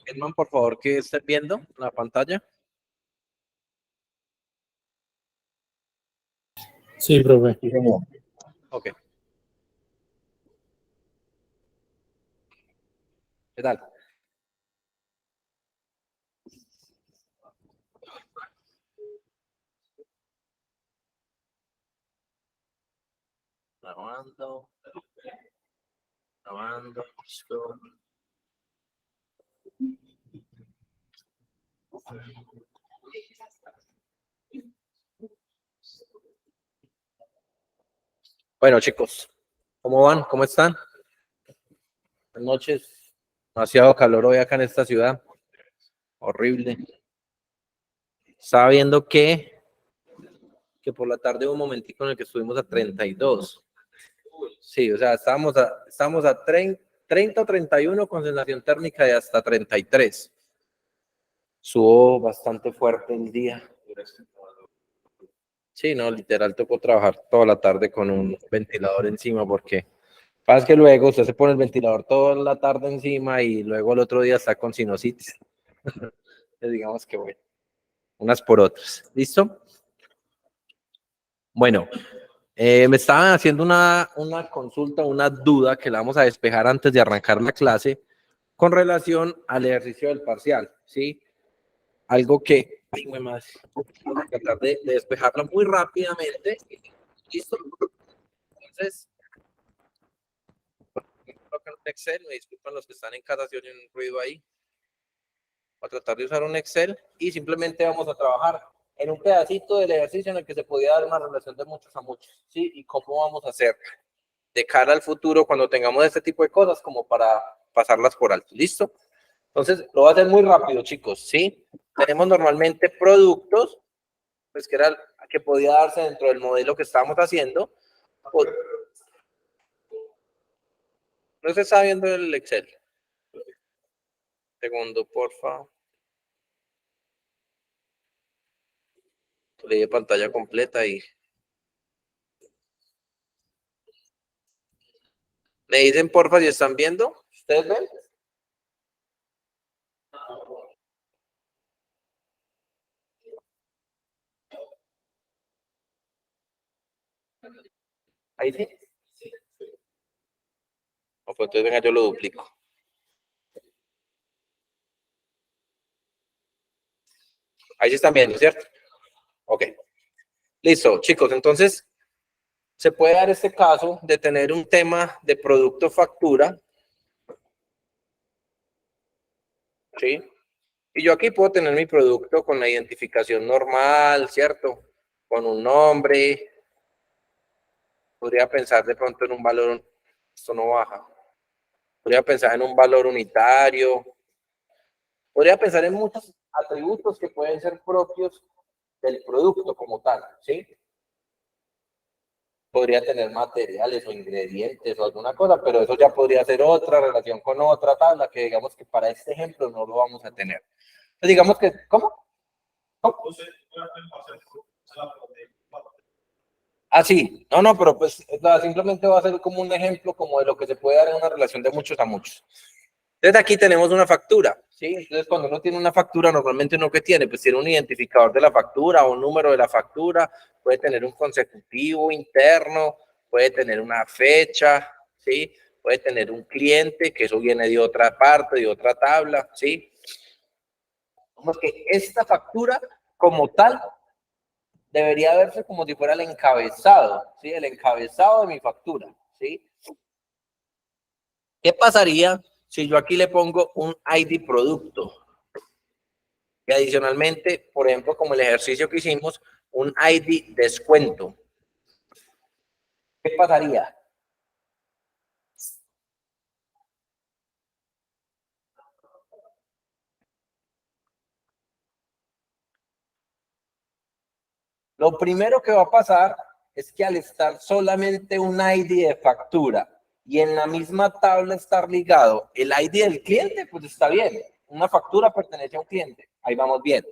Confirman, por favor, que estén viendo la pantalla. Sí, profe. Ok. ¿Qué tal? Grabando. Grabando. Listo. Bueno, chicos, ¿cómo van? ¿Cómo están? Buenas noches. Demasiado calor hoy acá en esta ciudad. Horrible. Estaba viendo que por la tarde hubo un momentico en el que estuvimos a 32. Sí, o sea, estábamos a 30 o 31 con sensación térmica de hasta 33. Subo bastante fuerte el día. Sí, no, literal tocó trabajar toda la tarde con un ventilador encima porque pasa que luego usted se pone el ventilador toda la tarde encima y luego el otro día está con sinusitis. Digamos que bueno, unas por otras. ¿Listo? Bueno, me estaban haciendo una consulta, una duda que la vamos a despejar antes de arrancar la clase con relación al ejercicio del parcial, ¿sí? Algo que, ay, vamos a tratar de despejarlo muy rápidamente. ¿Listo? Entonces, colocan un Excel, me disculpan los que están en casa si oyen un ruido ahí. Voy a tratar de usar un Excel y simplemente vamos a trabajar en un pedacito del ejercicio en el que se podía dar una relación de muchos a muchos, ¿sí? Y cómo vamos a hacer de cara al futuro cuando tengamos este tipo de cosas como para pasarlas por alto. ¿Listo? Entonces, lo voy a hacer muy rápido, chicos, ¿sí? Tenemos normalmente productos, pues que era que podía darse dentro del modelo que estábamos haciendo. No se está viendo el Excel. Segundo, porfa. Le di pantalla completa y me dicen porfa si están viendo. ¿Ustedes ven? Ahí sí. O pues entonces venga, yo lo duplico. Ahí sí están viendo, ¿cierto? Ok. Listo, chicos. Entonces, se puede dar este caso de tener un tema de producto factura. ¿Sí? Y yo aquí puedo tener mi producto con la identificación normal, ¿cierto? Con un nombre. Podría pensar de pronto en un valor, esto no baja. Podría pensar en un valor unitario. Podría pensar en muchos atributos que pueden ser propios del producto como tal, ¿sí? Podría tener materiales o ingredientes o alguna cosa, pero eso ya podría ser otra relación con otra tabla que digamos que para este ejemplo no lo vamos a tener. Entonces digamos que, ¿cómo? Ah, sí, no, pero pues simplemente va a ser como un ejemplo como de lo que se puede dar en una relación de muchos a muchos. Entonces aquí tenemos una factura, ¿sí? Entonces cuando uno tiene una factura, normalmente uno que tiene, pues tiene un identificador de la factura o un número de la factura, puede tener un consecutivo interno, puede tener una fecha, ¿sí? Puede tener un cliente, que eso viene de otra parte, de otra tabla, ¿sí? Como que esta factura como tal debería verse como si fuera el encabezado, ¿sí? El encabezado de mi factura, ¿sí? ¿Qué pasaría si yo aquí le pongo un ID producto? Y adicionalmente, por ejemplo, como el ejercicio que hicimos, un ID descuento. ¿Qué pasaría? Lo primero que va a pasar es que al estar solamente un ID de factura y en la misma tabla estar ligado el ID del cliente, pues está bien. una factura pertenece a un cliente, ahí vamos bien.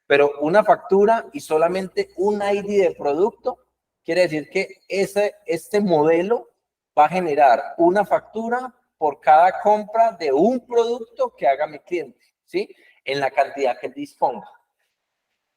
Pero una factura y solamente un ID de producto, quiere decir que este modelo va a generar una factura por cada compra de un producto que haga mi cliente, ¿sí? En la cantidad que él disponga.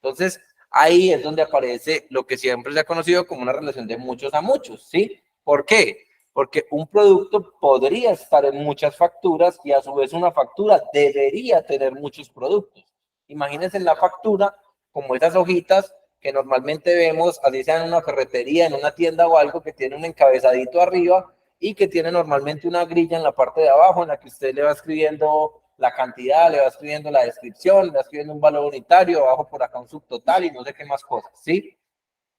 Entonces, ahí es donde aparece lo que siempre se ha conocido como una relación de muchos a muchos, ¿sí? ¿Por qué? Porque un producto podría estar en muchas facturas y a su vez una factura debería tener muchos productos. Imagínense la factura como esas hojitas que normalmente vemos, así sea en una ferretería, en una tienda o algo, que tiene un encabezadito arriba y que tiene normalmente una grilla en la parte de abajo en la que usted le va escribiendo la cantidad, le va escribiendo la descripción, le va escribiendo un valor unitario, abajo por acá un subtotal y no sé qué más cosas, ¿sí?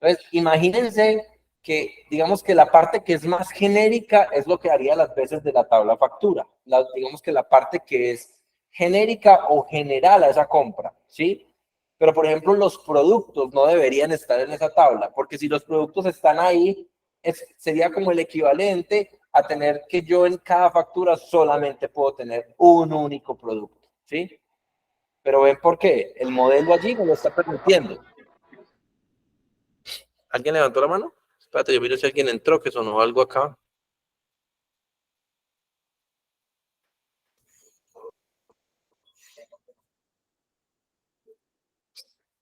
Entonces, imagínense que, digamos que la parte que es más genérica es lo que haría las veces de la tabla factura. Digamos que la parte que es genérica o general a esa compra, ¿sí? Pero, por ejemplo, los productos no deberían estar en esa tabla, porque si los productos están ahí, sería como el equivalente a tener que yo en cada factura solamente puedo tener un único producto, ¿sí? Pero ven por qué, el modelo allí no lo está permitiendo. ¿Alguien levantó la mano? Espérate, yo miro si alguien entró, que sonó algo acá.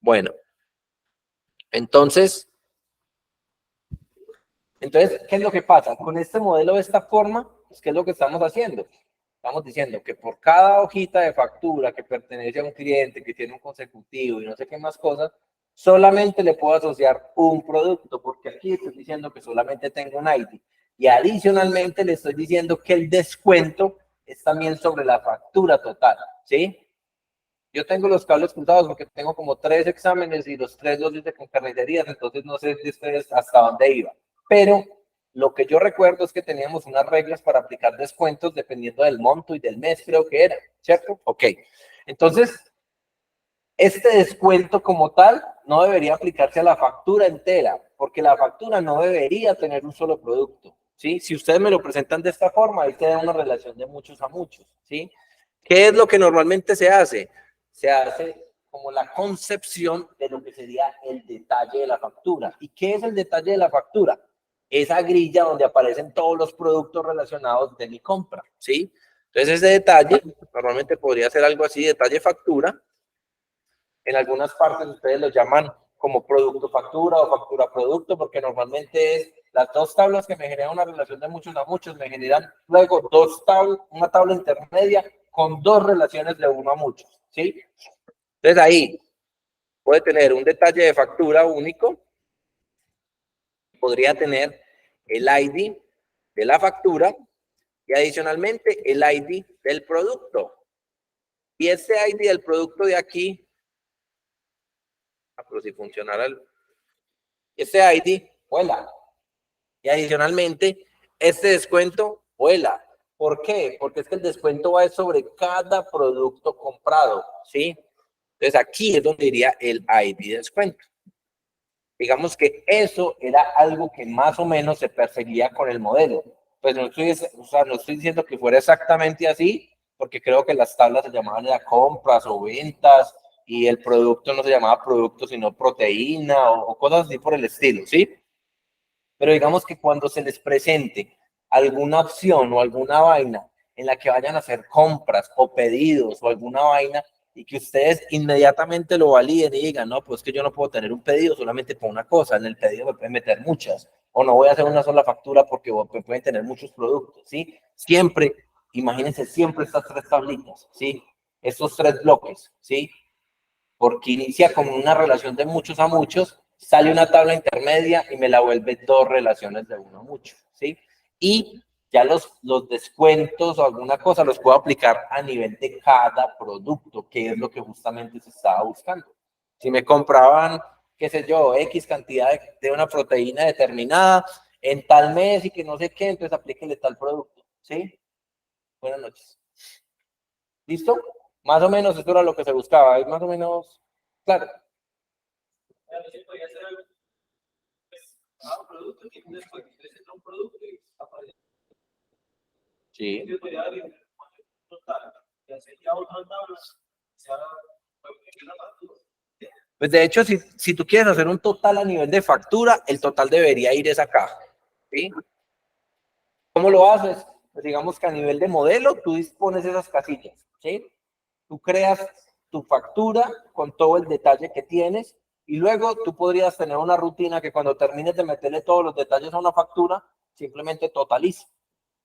Bueno, entonces, ¿qué es lo que pasa? Con este modelo de esta forma, pues, ¿qué es lo que estamos haciendo? Estamos diciendo que por cada hojita de factura que pertenece a un cliente, que tiene un consecutivo y no sé qué más cosas, solamente le puedo asociar un producto, porque aquí estoy diciendo que solamente tengo un ID. Y adicionalmente le estoy diciendo que el descuento es también sobre la factura total, ¿sí? Yo tengo los cables cruzados porque tengo como 3 exámenes y los 3 los hice con carnicerías, entonces no sé de ustedes hasta dónde iba. Pero lo que yo recuerdo es que teníamos unas reglas para aplicar descuentos dependiendo del monto y del mes, creo que era, ¿cierto? Ok. Entonces, este descuento como tal no debería aplicarse a la factura entera, porque la factura no debería tener un solo producto, ¿sí? Si ustedes me lo presentan de esta forma, ahí queda una relación de muchos a muchos, ¿sí? ¿Qué es lo que normalmente se hace? Se hace como la concepción de lo que sería el detalle de la factura. ¿Y qué es el detalle de la factura? Esa grilla donde aparecen todos los productos relacionados de mi compra, ¿sí? Entonces ese detalle normalmente podría ser algo así, detalle factura. En algunas partes ustedes lo llaman como producto factura o factura producto, porque normalmente es las dos tablas que me generan una relación de muchos a muchos, me generan luego una tabla intermedia con dos relaciones de uno a muchos, ¿sí? Entonces ahí puede tener un detalle de factura único, podría tener el ID de la factura y adicionalmente el ID del producto. Y ese ID del producto de aquí, pero si funcionara ese ID, vuela. Y adicionalmente, este descuento vuela. ¿Por qué? Porque es que el descuento va sobre cada producto comprado, ¿sí? Entonces aquí es donde iría el ID de descuento. Digamos que eso era algo que más o menos se perseguía con el modelo. Pues no estoy, o sea, no estoy diciendo que fuera exactamente así, porque creo que las tablas se llamaban ya compras o ventas y el producto no se llamaba producto, sino proteína o cosas así por el estilo, ¿sí? Pero digamos que cuando se les presente alguna opción o alguna vaina en la que vayan a hacer compras o pedidos o alguna vaina y que ustedes inmediatamente lo validen y digan, no, pues que yo no puedo tener un pedido solamente por una cosa, en el pedido me pueden meter muchas, o no voy a hacer una sola factura porque me pueden tener muchos productos, ¿sí? Siempre, imagínense siempre estas tres tablitas, ¿sí? Estos tres bloques, ¿sí? Porque inicia con una relación de muchos a muchos, sale una tabla intermedia y me la vuelve dos relaciones de uno a mucho, ¿sí? Y ya los descuentos o alguna cosa los puedo aplicar a nivel de cada producto, que es lo que justamente se estaba buscando. Si me compraban, qué sé yo, X cantidad de una proteína determinada en tal mes y que no sé qué, entonces aplíquenle tal producto, ¿sí? Buenas noches. ¿Listo? Más o menos eso era lo que se buscaba, es más o menos claro. Sí. Pues de hecho, si tú quieres hacer un total a nivel de factura, el total debería ir esa acá, ¿sí? ¿Cómo lo haces? Pues digamos que a nivel de modelo, tú dispones esas casillas, ¿sí? Tú creas tu factura con todo el detalle que tienes y luego tú podrías tener una rutina que cuando termines de meterle todos los detalles a una factura, simplemente totalice.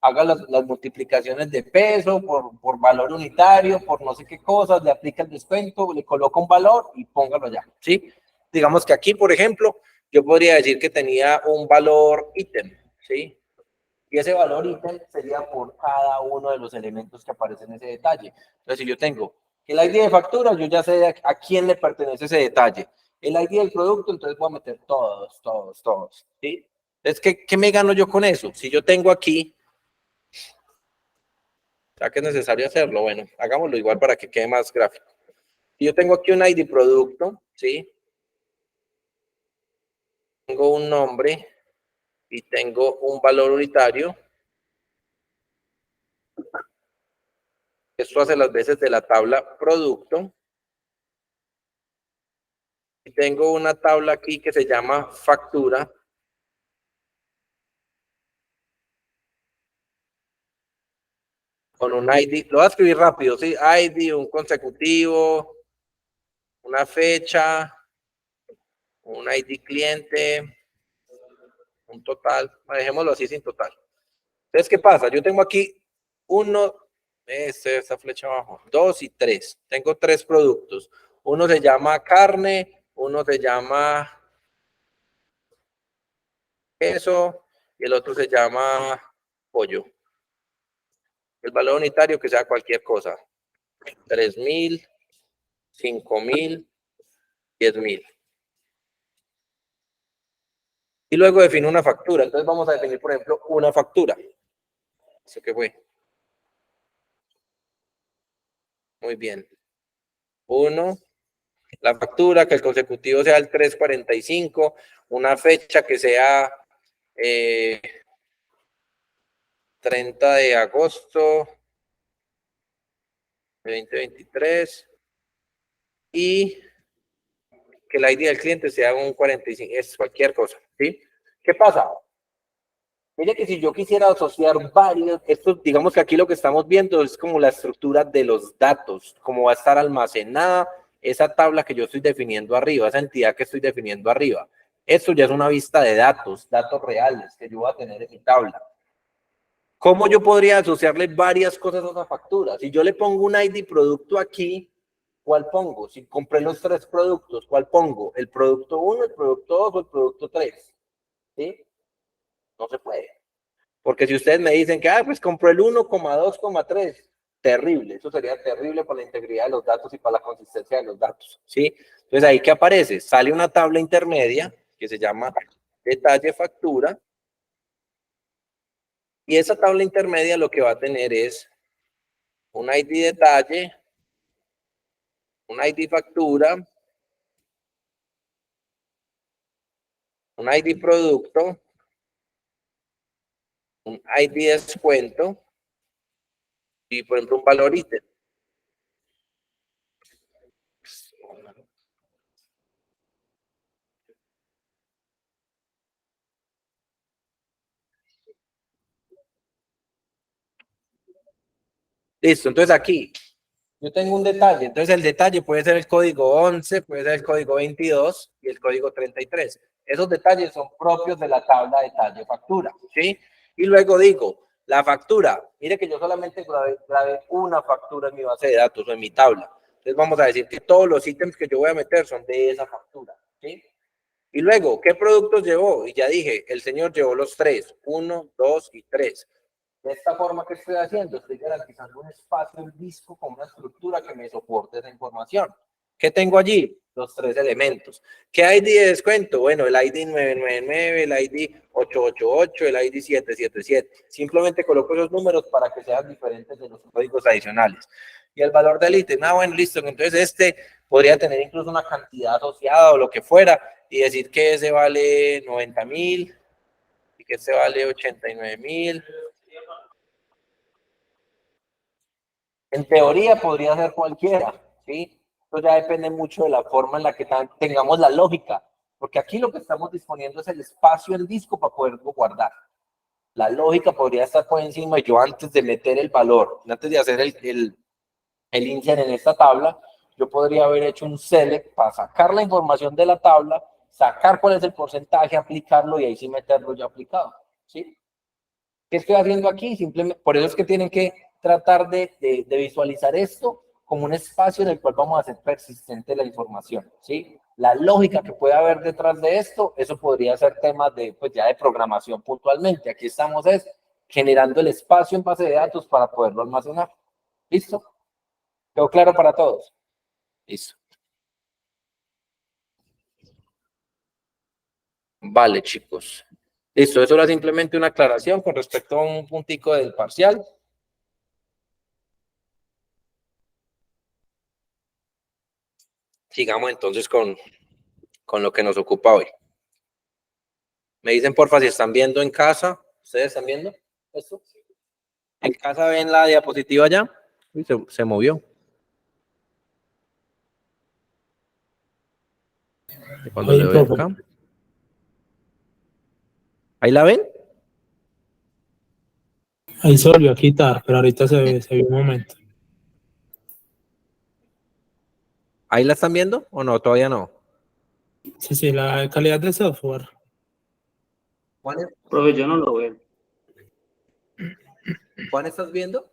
Haga las multiplicaciones de peso por valor unitario, por no sé qué cosas, le aplica el descuento, le coloca un valor y póngalo allá, ¿sí? Digamos que aquí, por ejemplo, yo podría decir que tenía un valor ítem, ¿sí? Y ese valor ítem sería por cada uno de los elementos que aparecen en ese detalle. Entonces, si yo tengo el ID de factura, yo ya sé a quién le pertenece ese detalle. El ID del producto, entonces voy a meter todos, ¿sí? Entonces, ¿qué me gano yo con eso? Si yo tengo aquí, ya que es necesario hacerlo, bueno, hagámoslo igual para que quede más gráfico. Si yo tengo aquí un ID producto, ¿sí? Tengo un nombre y tengo un valor unitario. Esto hace las veces de la tabla producto. Y tengo una tabla aquí que se llama factura. Con un ID, lo voy a escribir rápido, ¿sí? ID, un consecutivo, una fecha, un ID cliente, un total, dejémoslo así sin total. Entonces, ¿qué pasa? Yo tengo aquí uno, esta flecha abajo, 2 y 3. Tengo 3 productos. Uno se llama carne, uno se llama queso y el otro se llama pollo. El valor unitario que sea cualquier cosa. 3.000, 5.000, 10.000. Y luego defino una factura. Entonces vamos a definir, por ejemplo, una factura. ¿Eso qué fue? Muy bien. Uno, la factura, que el consecutivo sea el 345, una fecha que sea 30 de agosto de 2023 y que el ID del cliente sea un 45, es cualquier cosa, ¿sí? ¿Qué pasa? Mire que si yo quisiera asociar varios, esto, digamos que aquí lo que estamos viendo es como la estructura de los datos, cómo va a estar almacenada esa tabla que yo estoy definiendo arriba, esa entidad que estoy definiendo arriba. Esto ya es una vista de datos, datos reales que yo voy a tener en mi tabla. ¿Cómo yo podría asociarle varias cosas a una factura? Si yo le pongo un ID producto aquí, ¿cuál pongo? Si compré los 3 productos, ¿cuál pongo? ¿El producto 1, el producto 2 o el producto 3? ¿Sí? No se puede. Porque si ustedes me dicen que, pues compró el 1,2,3, terrible, eso sería terrible para la integridad de los datos y para la consistencia de los datos, ¿sí? Entonces ahí que aparece, sale una tabla intermedia que se llama detalle factura y esa tabla intermedia lo que va a tener es un ID detalle, un ID factura, un ID producto, un ID descuento y por ejemplo un valor ítem. Listo, entonces aquí yo tengo un detalle, entonces el detalle puede ser el código 11, puede ser el código 22 y el código 33. Esos detalles son propios de la tabla de detalle factura, ¿sí? Y luego digo, la factura, mire que yo solamente grabé una factura en mi base de datos o en mi tabla. Entonces vamos a decir que todos los ítems que yo voy a meter son de esa factura, ¿sí? Y luego, ¿qué productos llevó? Y ya dije, el señor llevó los 3, 1, 2 y 3. De esta forma que estoy haciendo, estoy garantizando un espacio en disco con una estructura que me soporte esa información. ¿Qué tengo allí? Los 3 elementos. ¿Qué ID de descuento? Bueno, el ID 999, el ID 888, el ID 777. Simplemente coloco esos números para que sean diferentes de los códigos adicionales. Y el valor del ítem, bueno, listo. Entonces este podría tener incluso una cantidad asociada o lo que fuera y decir que ese vale 90.000 y que ese vale 89.000. En teoría podría ser cualquiera, ¿sí? Eso ya depende mucho de la forma en la que tengamos la lógica, porque aquí lo que estamos disponiendo es el espacio en disco para poderlo guardar. La lógica podría estar por encima y yo antes de meter el valor, antes de hacer el insert en esta tabla, yo podría haber hecho un select para sacar la información de la tabla, sacar cuál es el porcentaje, aplicarlo y ahí sí meterlo ya aplicado, ¿sí? ¿Qué estoy haciendo aquí? Simplemente, por eso es que tienen que tratar de visualizar esto como un espacio en el cual vamos a hacer persistente la información, ¿sí? La lógica que puede haber detrás de esto, eso podría ser temas de, pues ya de programación puntualmente. Aquí estamos es generando el espacio en base de datos para poderlo almacenar. ¿Listo? ¿Quedó claro para todos? Listo. Vale, chicos. Listo, eso era simplemente una aclaración con respecto a un puntico del parcial. Sigamos entonces con lo que nos ocupa hoy. Me dicen, porfa, si están viendo en casa. ¿Ustedes están viendo esto? ¿En casa ven la diapositiva ya? Uy, se movió. Cuando le doy acá. ¿Ahí la ven? Ahí se volvió a quitar, pero ahorita se ve un momento. ¿Ahí la están viendo o no? Todavía no. Sí, la calidad del software. Profe, yo no lo veo. ¿Juan, estás viendo?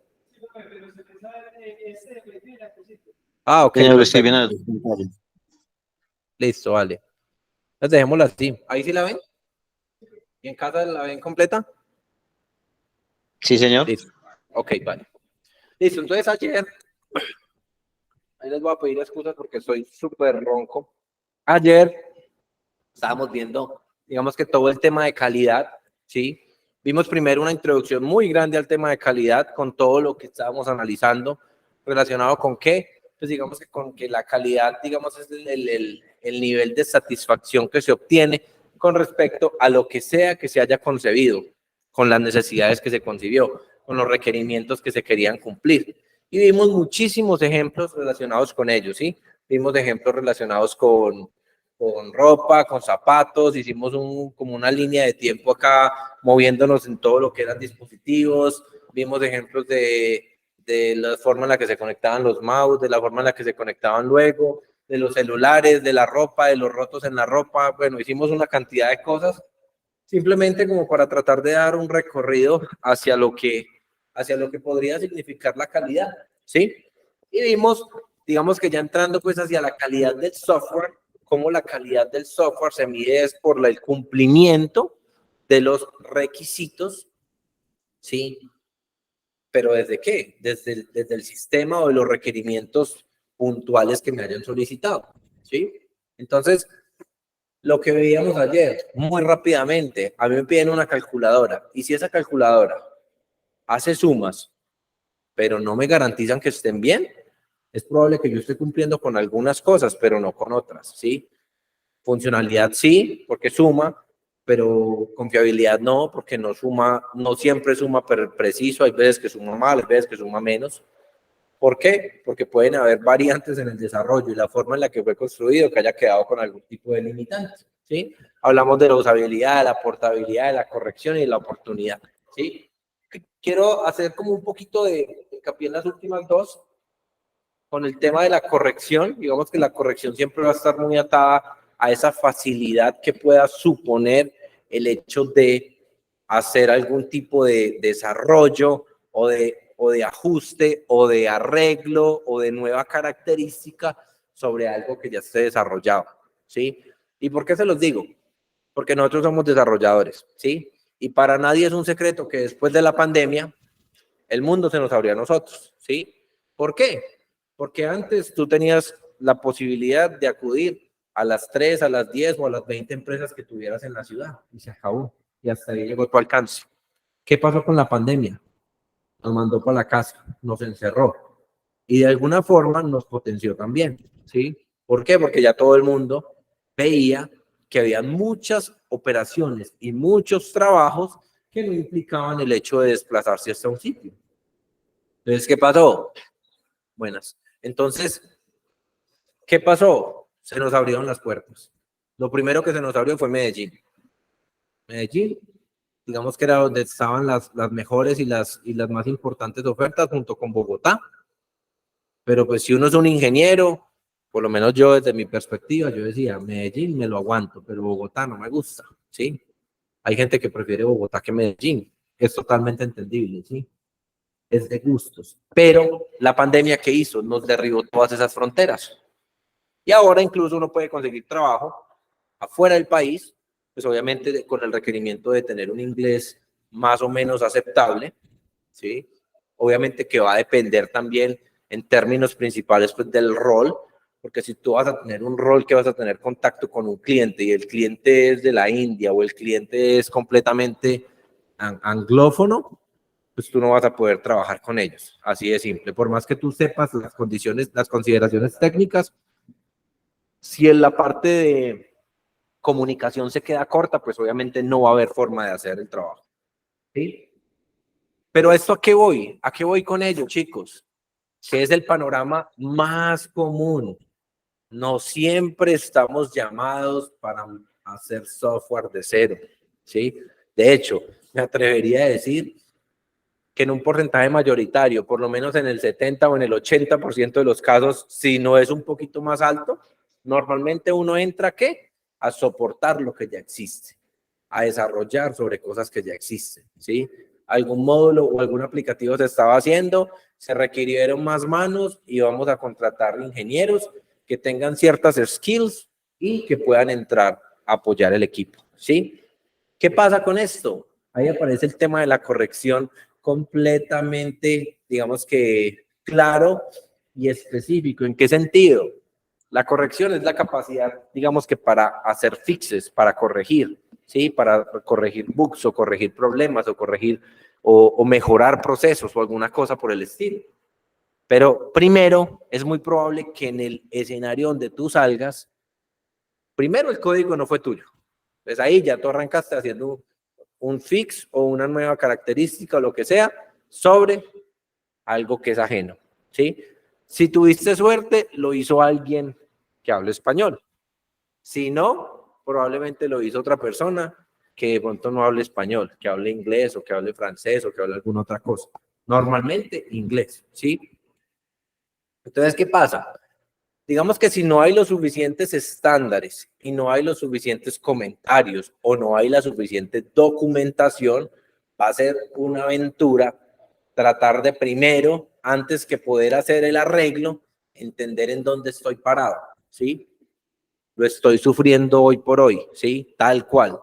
Ah, ok. Señor, estoy viendo. Listo, vale. Entonces dejémosla así. ¿Ahí sí la ven? ¿Y en casa la ven completa? Sí, señor. Listo. Ok, vale. Listo, entonces ayer, ahí les voy a pedir excusas porque soy súper ronco. Ayer estábamos viendo, digamos que todo el tema de calidad, ¿sí? Vimos primero una introducción muy grande al tema de calidad con todo lo que estábamos analizando relacionado con qué, pues digamos que con que la calidad, digamos, es el nivel de satisfacción que se obtiene con respecto a lo que sea que se haya concebido, con las necesidades que se concibió, con los requerimientos que se querían cumplir. Y vimos muchísimos ejemplos relacionados con ellos, ¿sí? Vimos ejemplos relacionados con ropa, con zapatos, hicimos como una línea de tiempo acá moviéndonos en todo lo que eran dispositivos, vimos ejemplos de la forma en la que se conectaban los mouse, de la forma en la que se conectaban luego, de los celulares, de la ropa, de los rotos en la ropa, bueno, hicimos una cantidad de cosas, simplemente como para tratar de dar un recorrido hacia lo que podría significar la calidad, ¿sí? Y vimos, digamos que ya entrando pues hacia la calidad del software, cómo la calidad del software se mide es por el cumplimiento de los requisitos, ¿sí? Pero ¿desde qué? Desde el sistema o de los requerimientos puntuales que me hayan solicitado, ¿sí? Entonces, lo que veíamos ayer, muy rápidamente, a mí me piden una calculadora, y si esa calculadora hace sumas, pero no me garantizan que estén bien, es probable que yo esté cumpliendo con algunas cosas, pero no con otras, ¿sí? Funcionalidad sí, porque suma, pero confiabilidad no, porque no suma, no siempre suma preciso, hay veces que suma mal, hay veces que suma menos. ¿Por qué? Porque pueden haber variantes en el desarrollo y la forma en la que fue construido que haya quedado con algún tipo de limitantes, ¿sí? Hablamos de la usabilidad, de la portabilidad, de la corrección y de la oportunidad, ¿sí? Quiero hacer como un poquito de hincapié en las últimas dos, con el tema de la corrección. Digamos que la corrección siempre va a estar muy atada a esa facilidad que pueda suponer el hecho de hacer algún tipo de desarrollo o de ajuste o de arreglo o de nueva característica sobre algo que ya esté desarrollado, ¿sí? ¿Y por qué se los digo? Porque nosotros somos desarrolladores, ¿sí? Y para nadie es un secreto que después de la pandemia el mundo se nos abrió a nosotros, ¿sí? ¿Por qué? Porque antes tú tenías la posibilidad de acudir a las 3, a las 10 o a las 20 empresas que tuvieras en la ciudad y se acabó. Y hasta ahí llegó tu alcance. ¿Qué pasó con la pandemia? Nos mandó para la casa, nos encerró y de alguna forma nos potenció también, ¿sí? ¿Por qué? Porque ya todo el mundo veía que había muchas operaciones y muchos trabajos que no implicaban el hecho de desplazarse hasta un sitio. Entonces, ¿qué pasó? Buenas. Entonces, ¿qué pasó? Se nos abrieron las puertas. Lo primero que se nos abrió fue Medellín. Medellín, digamos que era donde estaban las mejores y las más importantes ofertas junto con Bogotá. Pero pues si uno es un ingeniero, por lo menos yo desde mi perspectiva, yo decía, Medellín me lo aguanto, pero Bogotá no me gusta, ¿sí? Hay gente que prefiere Bogotá que Medellín. Es totalmente entendible, ¿sí? Es de gustos. Pero la pandemia, ¿qué hizo? Nos derribó todas esas fronteras. Y ahora incluso uno puede conseguir trabajo afuera del país, pues obviamente con el requerimiento de tener un inglés más o menos aceptable, ¿sí? Obviamente que va a depender también en términos principales pues, del rol, porque si tú vas a tener un rol que vas a tener contacto con un cliente y el cliente es de la India o el cliente es completamente anglófono, pues tú no vas a poder trabajar con ellos, así de simple. Por más que tú sepas las condiciones, las consideraciones técnicas, si en la parte de comunicación se queda corta, pues obviamente no va a haber forma de hacer el trabajo, ¿sí? Pero ¿esto a qué voy? ¿A qué voy con ello, chicos? Que es el panorama más común. No siempre estamos llamados para hacer software de cero, ¿sí? De hecho, me atrevería a decir que en un porcentaje mayoritario, por lo menos en el 70 o en el 80% de los casos, si no es un poquito más alto, normalmente uno entra, ¿qué? A soportar lo que ya existe, a desarrollar sobre cosas que ya existen, ¿sí? Algún módulo o algún aplicativo se estaba haciendo, se requirieron más manos y vamos a contratar ingenieros que tengan ciertas skills y que puedan entrar a apoyar el equipo, ¿sí? ¿Qué pasa con esto? Ahí aparece el tema de la corrección completamente, digamos que claro y específico. ¿En qué sentido? La corrección es la capacidad, digamos que para hacer fixes, para corregir, ¿sí? Para corregir bugs o corregir problemas o corregir o mejorar procesos o alguna cosa por el estilo. Pero primero, es muy probable que en el escenario donde tú salgas, primero el código no fue tuyo. Pues ahí ya tú arrancaste haciendo un fix o una nueva característica o lo que sea sobre algo que es ajeno, ¿sí? Si tuviste suerte, lo hizo alguien que hable español. Si no, probablemente lo hizo otra persona que de pronto no hable español, que hable inglés o que hable francés o que hable alguna otra cosa. Normalmente inglés, ¿sí? Entonces, ¿qué pasa? Digamos que si no hay los suficientes estándares y no hay los suficientes comentarios o no hay la suficiente documentación, va a ser una aventura tratar de primero, antes que poder hacer el arreglo, entender en dónde estoy parado, ¿sí? Lo estoy sufriendo hoy por hoy, ¿sí? Tal cual.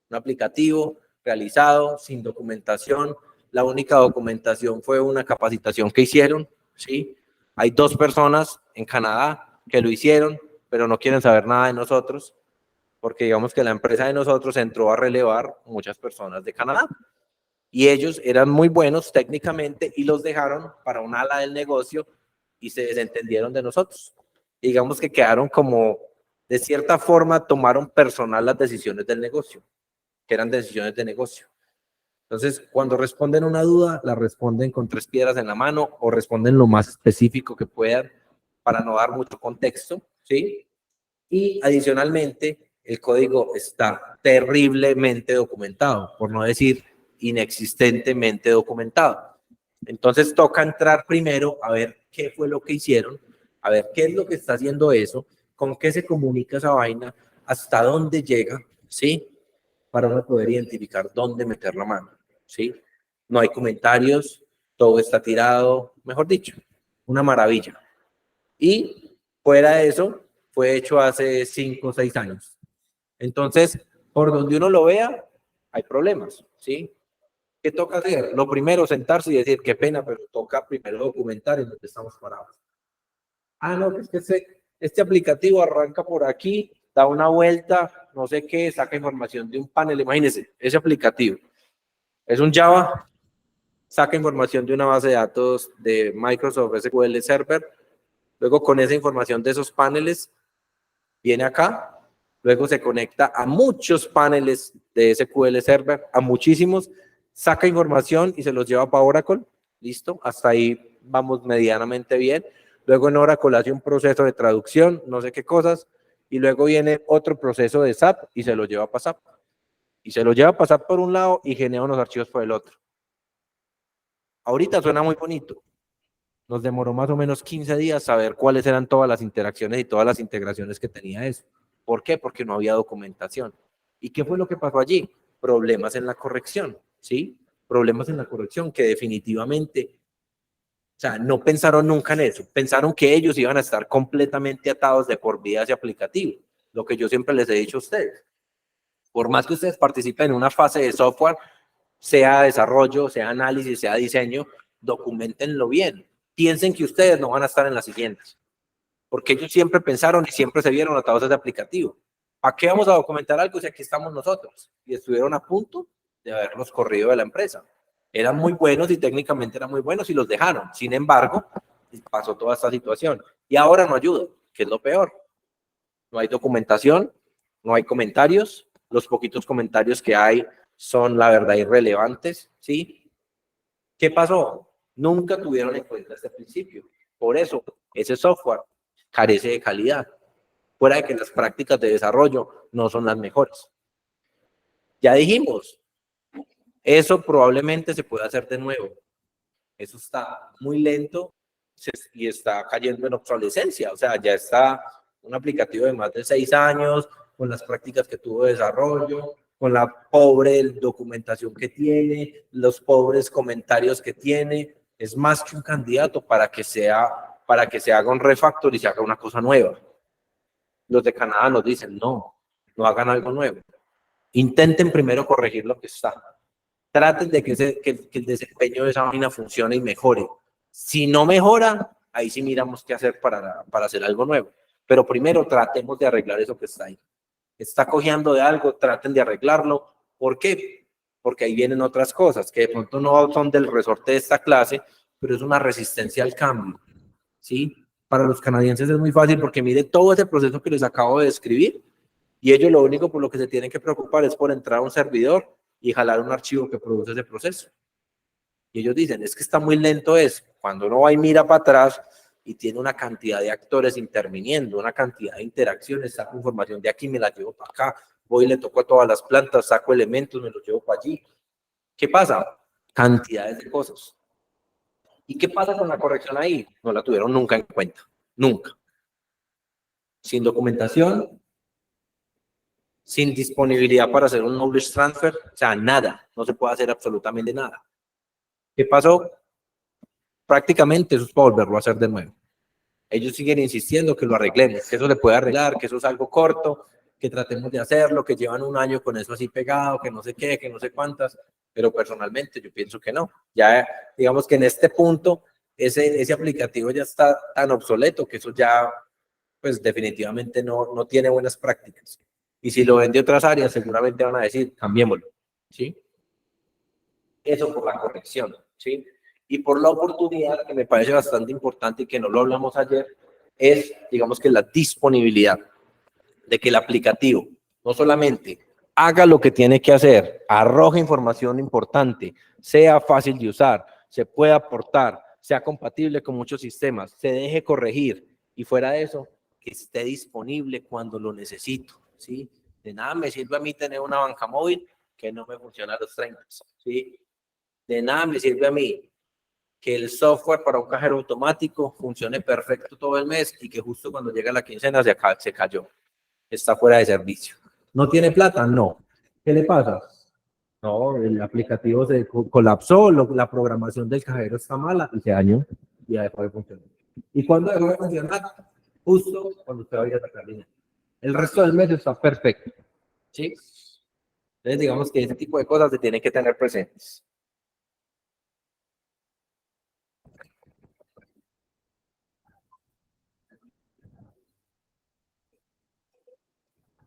Un aplicativo realizado sin documentación. La única documentación fue una capacitación que hicieron, ¿sí? Hay 2 personas en Canadá que lo hicieron, pero no quieren saber nada de nosotros, porque digamos que la empresa de nosotros entró a relevar muchas personas de Canadá. Y ellos eran muy buenos técnicamente y los dejaron para un ala del negocio y se desentendieron de nosotros. Y digamos que quedaron como, de cierta forma, tomaron personal las decisiones del negocio, que eran decisiones de negocio. Entonces, cuando responden una duda, la responden con 3 piedras en la mano o responden lo más específico que puedan para no dar mucho contexto, ¿sí? Y adicionalmente, el código está terriblemente documentado, por no decir inexistentemente documentado. Entonces, toca entrar primero a ver qué fue lo que hicieron, a ver qué es lo que está haciendo eso, con qué se comunica esa vaina, hasta dónde llega, ¿sí? Para uno poder identificar dónde meter la mano, ¿sí? No hay comentarios, todo está tirado, mejor dicho, una maravilla. Y fuera de eso, fue hecho hace 5 o 6 años. Entonces, por donde uno lo vea, hay problemas, ¿sí? ¿Qué toca hacer? Lo primero, sentarse y decir, qué pena, pero toca primero documentar en donde estamos parados. Ah, no, es que este aplicativo arranca por aquí, da una vuelta, no sé qué, saca información de un panel. Imagínense, ese aplicativo es un Java, saca información de una base de datos de Microsoft SQL Server, luego con esa información de esos paneles, viene acá, luego se conecta a muchos paneles de SQL Server, a muchísimos, saca información y se los lleva para Oracle, listo, hasta ahí vamos medianamente bien. luego en Oracle hace un proceso de traducción, no sé qué cosas, y luego viene otro proceso de SAP y se lo lleva a pasar. Y se lo lleva a pasar por un lado y genera unos archivos por el otro. Ahorita suena muy bonito. Nos demoró más o menos 15 días saber cuáles eran todas las interacciones y todas las integraciones que tenía eso. ¿Por qué? Porque no había documentación. ¿Y qué fue lo que pasó allí? Problemas en la corrección, ¿sí? Problemas en la corrección que definitivamente, o sea, no pensaron nunca en eso. Pensaron que ellos iban a estar completamente atados de por vida a ese aplicativo. Lo que yo siempre les he dicho a ustedes. Por más que ustedes participen en una fase de software, sea desarrollo, sea análisis, sea diseño, documentenlo bien. Piensen que ustedes no van a estar en las siguientes. Porque ellos siempre pensaron y siempre se vieron atados a ese aplicativo. ¿Para qué vamos a documentar algo si aquí estamos nosotros? Y estuvieron a punto de haberlos corrido de la empresa. Eran muy buenos y técnicamente eran muy buenos y los dejaron. Sin embargo, pasó toda esta situación. Y ahora no ayuda, que es lo peor. No hay documentación, no hay comentarios. Los poquitos comentarios que hay son, la verdad, irrelevantes, ¿sí? ¿Qué pasó? Nunca tuvieron en cuenta este principio. Por eso, ese software carece de calidad. Fuera de que las prácticas de desarrollo no son las mejores. Ya dijimos, eso probablemente se puede hacer de nuevo. Eso está muy lento y está cayendo en obsolescencia. O sea, ya está un aplicativo de más de 6 años, con las prácticas que tuvo de desarrollo, con la pobre documentación que tiene, los pobres comentarios que tiene. Es más que un candidato para que se haga un refactor y se haga una cosa nueva. Los de Canadá nos dicen, no hagan algo nuevo. Intenten primero corregir lo que está. Traten de que el desempeño de esa máquina funcione y mejore. Si no mejora, ahí sí miramos qué hacer para hacer algo nuevo. Pero primero tratemos de arreglar eso que está ahí. Está cojeando de algo, traten de arreglarlo. ¿Por qué? Porque ahí vienen otras cosas que de pronto no son del resorte de esta clase, pero es una resistencia al cambio. ¿Sí? Para los canadienses es muy fácil porque mire todo ese proceso que les acabo de describir y ellos lo único por lo que se tienen que preocupar es por entrar a un servidor y jalar un archivo que produce ese proceso. Y ellos dicen, es que está muy lento eso. Cuando uno va y mira para atrás y tiene una cantidad de actores interviniendo, una cantidad de interacciones, saco información de aquí, me la llevo para acá, voy y le toco a todas las plantas, saco elementos, me los llevo para allí. ¿Qué pasa? Cantidades de cosas. ¿Y qué pasa con la corrección ahí? No la tuvieron nunca en cuenta. Nunca. Sin documentación, sin disponibilidad para hacer un knowledge transfer, o sea, nada. No se puede hacer absolutamente nada. ¿Qué pasó? Prácticamente eso es para volverlo a hacer de nuevo. Ellos siguen insistiendo que lo arreglemos, que eso le puede arreglar, que eso es algo corto, que tratemos de hacerlo, que llevan un año con eso así pegado, que no sé qué, que no sé cuántas, pero personalmente yo pienso que no. Ya digamos que en este punto ese aplicativo ya está tan obsoleto que eso ya pues definitivamente no tiene buenas prácticas. Y si lo ven de otras áreas seguramente van a decir, cambiémoslo, ¿sí? Eso por la corrección, ¿sí? Y por la oportunidad que me parece bastante importante y que no lo hablamos ayer, es, digamos que la disponibilidad de que el aplicativo no solamente haga lo que tiene que hacer, arroje información importante, sea fácil de usar, se pueda aportar, sea compatible con muchos sistemas, se deje corregir y fuera de eso, que esté disponible cuando lo necesito, ¿sí? De nada me sirve a mí tener una banca móvil que no me funciona a los 30, ¿sí? De nada me sirve a mí que el software para un cajero automático funcione perfecto todo el mes y que justo cuando llega la quincena se cayó. Está fuera de servicio. ¿No tiene plata? No. ¿Qué le pasa? No, el aplicativo se colapsó, la programación del cajero está mala y se dañó y ya dejó de funcionar. ¿Y cuándo dejó de funcionar? Justo cuando usted vaya a sacar dinero. El resto del mes está perfecto. ¿Sí? Entonces digamos que ese tipo de cosas se tienen que tener presentes.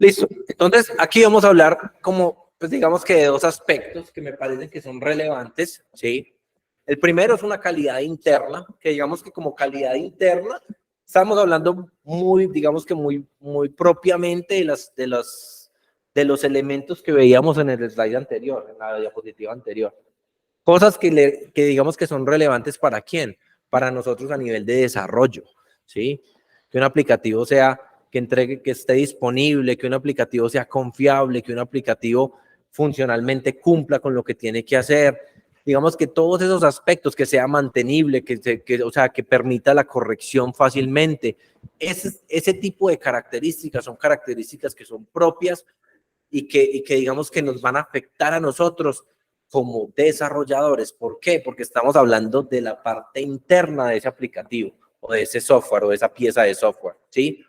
Listo. Entonces, aquí vamos a hablar como, pues digamos que de dos aspectos que me parecen que son relevantes, ¿sí? El primero es una calidad interna, que digamos que como calidad interna, estamos hablando muy, digamos que muy propiamente de los elementos que veíamos en el slide anterior, en la diapositiva anterior. Cosas que digamos que son relevantes para quién, para nosotros a nivel de desarrollo. ¿sí? Que un aplicativo sea, que entregue, que esté disponible, que un aplicativo sea confiable, que un aplicativo funcionalmente cumpla con lo que tiene que hacer. Digamos que todos esos aspectos, que sea mantenible, o sea, que permita la corrección fácilmente. Ese tipo de características son características que son propias y que digamos que nos van a afectar a nosotros como desarrolladores. ¿Por qué? Porque estamos hablando de la parte interna de ese aplicativo o de ese software o de esa pieza de software, ¿sí?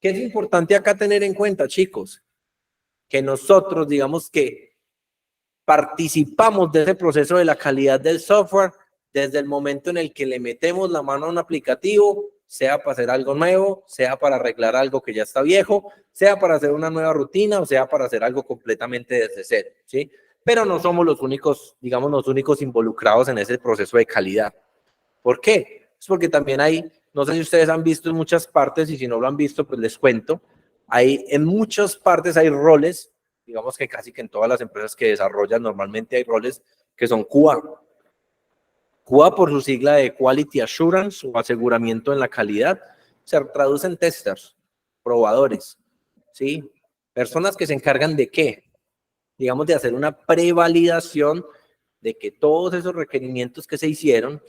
¿Qué es importante acá tener en cuenta, chicos? Que nosotros, digamos que participamos de ese proceso de la calidad del software desde el momento en el que le metemos la mano a un aplicativo, sea para hacer algo nuevo, sea para arreglar algo que ya está viejo, sea para hacer una nueva rutina o sea para hacer algo completamente desde cero, ¿sí? Pero no somos los únicos, digamos, los únicos involucrados en ese proceso de calidad. ¿Por qué? Es porque también hay, no sé si ustedes han visto en muchas partes, y si no lo han visto, pues les cuento, en muchas partes hay roles, digamos que casi que en todas las empresas que desarrollan normalmente hay roles que son QA. QA por su sigla de Quality Assurance o aseguramiento en la calidad, se traducen testers, probadores, ¿sí? Personas que se encargan de ¿qué? Digamos de hacer una prevalidación de que todos esos requerimientos que se hicieron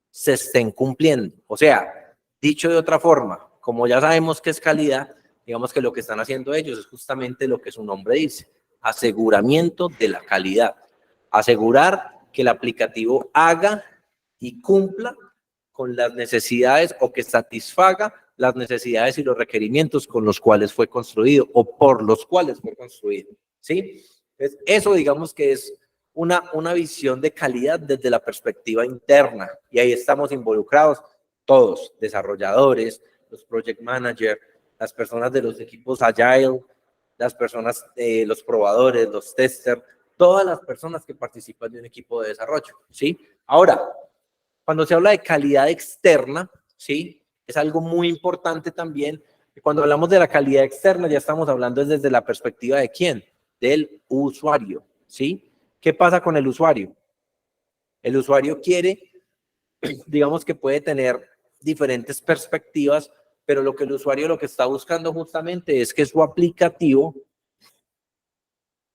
se estén cumpliendo. O sea, dicho de otra forma, como ya sabemos que es calidad, digamos que lo que están haciendo ellos es justamente lo que su nombre dice, aseguramiento de la calidad. Asegurar que el aplicativo haga y cumpla con las necesidades o que satisfaga las necesidades y los requerimientos con los cuales fue construido o por los cuales fue construido, ¿sí? Entonces, eso digamos que es una visión de calidad desde la perspectiva interna y ahí estamos involucrados todos, desarrolladores, los project managers, las personas de los equipos agile, las personas, los probadores, los testers, todas las personas que participan de un equipo de desarrollo, ¿sí? Ahora, cuando se habla de calidad externa, ¿sí? Es algo muy importante también. Cuando hablamos de la calidad externa, ya estamos hablando desde la perspectiva de ¿quién? Del usuario, ¿sí? ¿Qué pasa con el usuario? El usuario quiere, digamos que puede tener diferentes perspectivas, pero lo que el usuario lo que está buscando justamente es que su aplicativo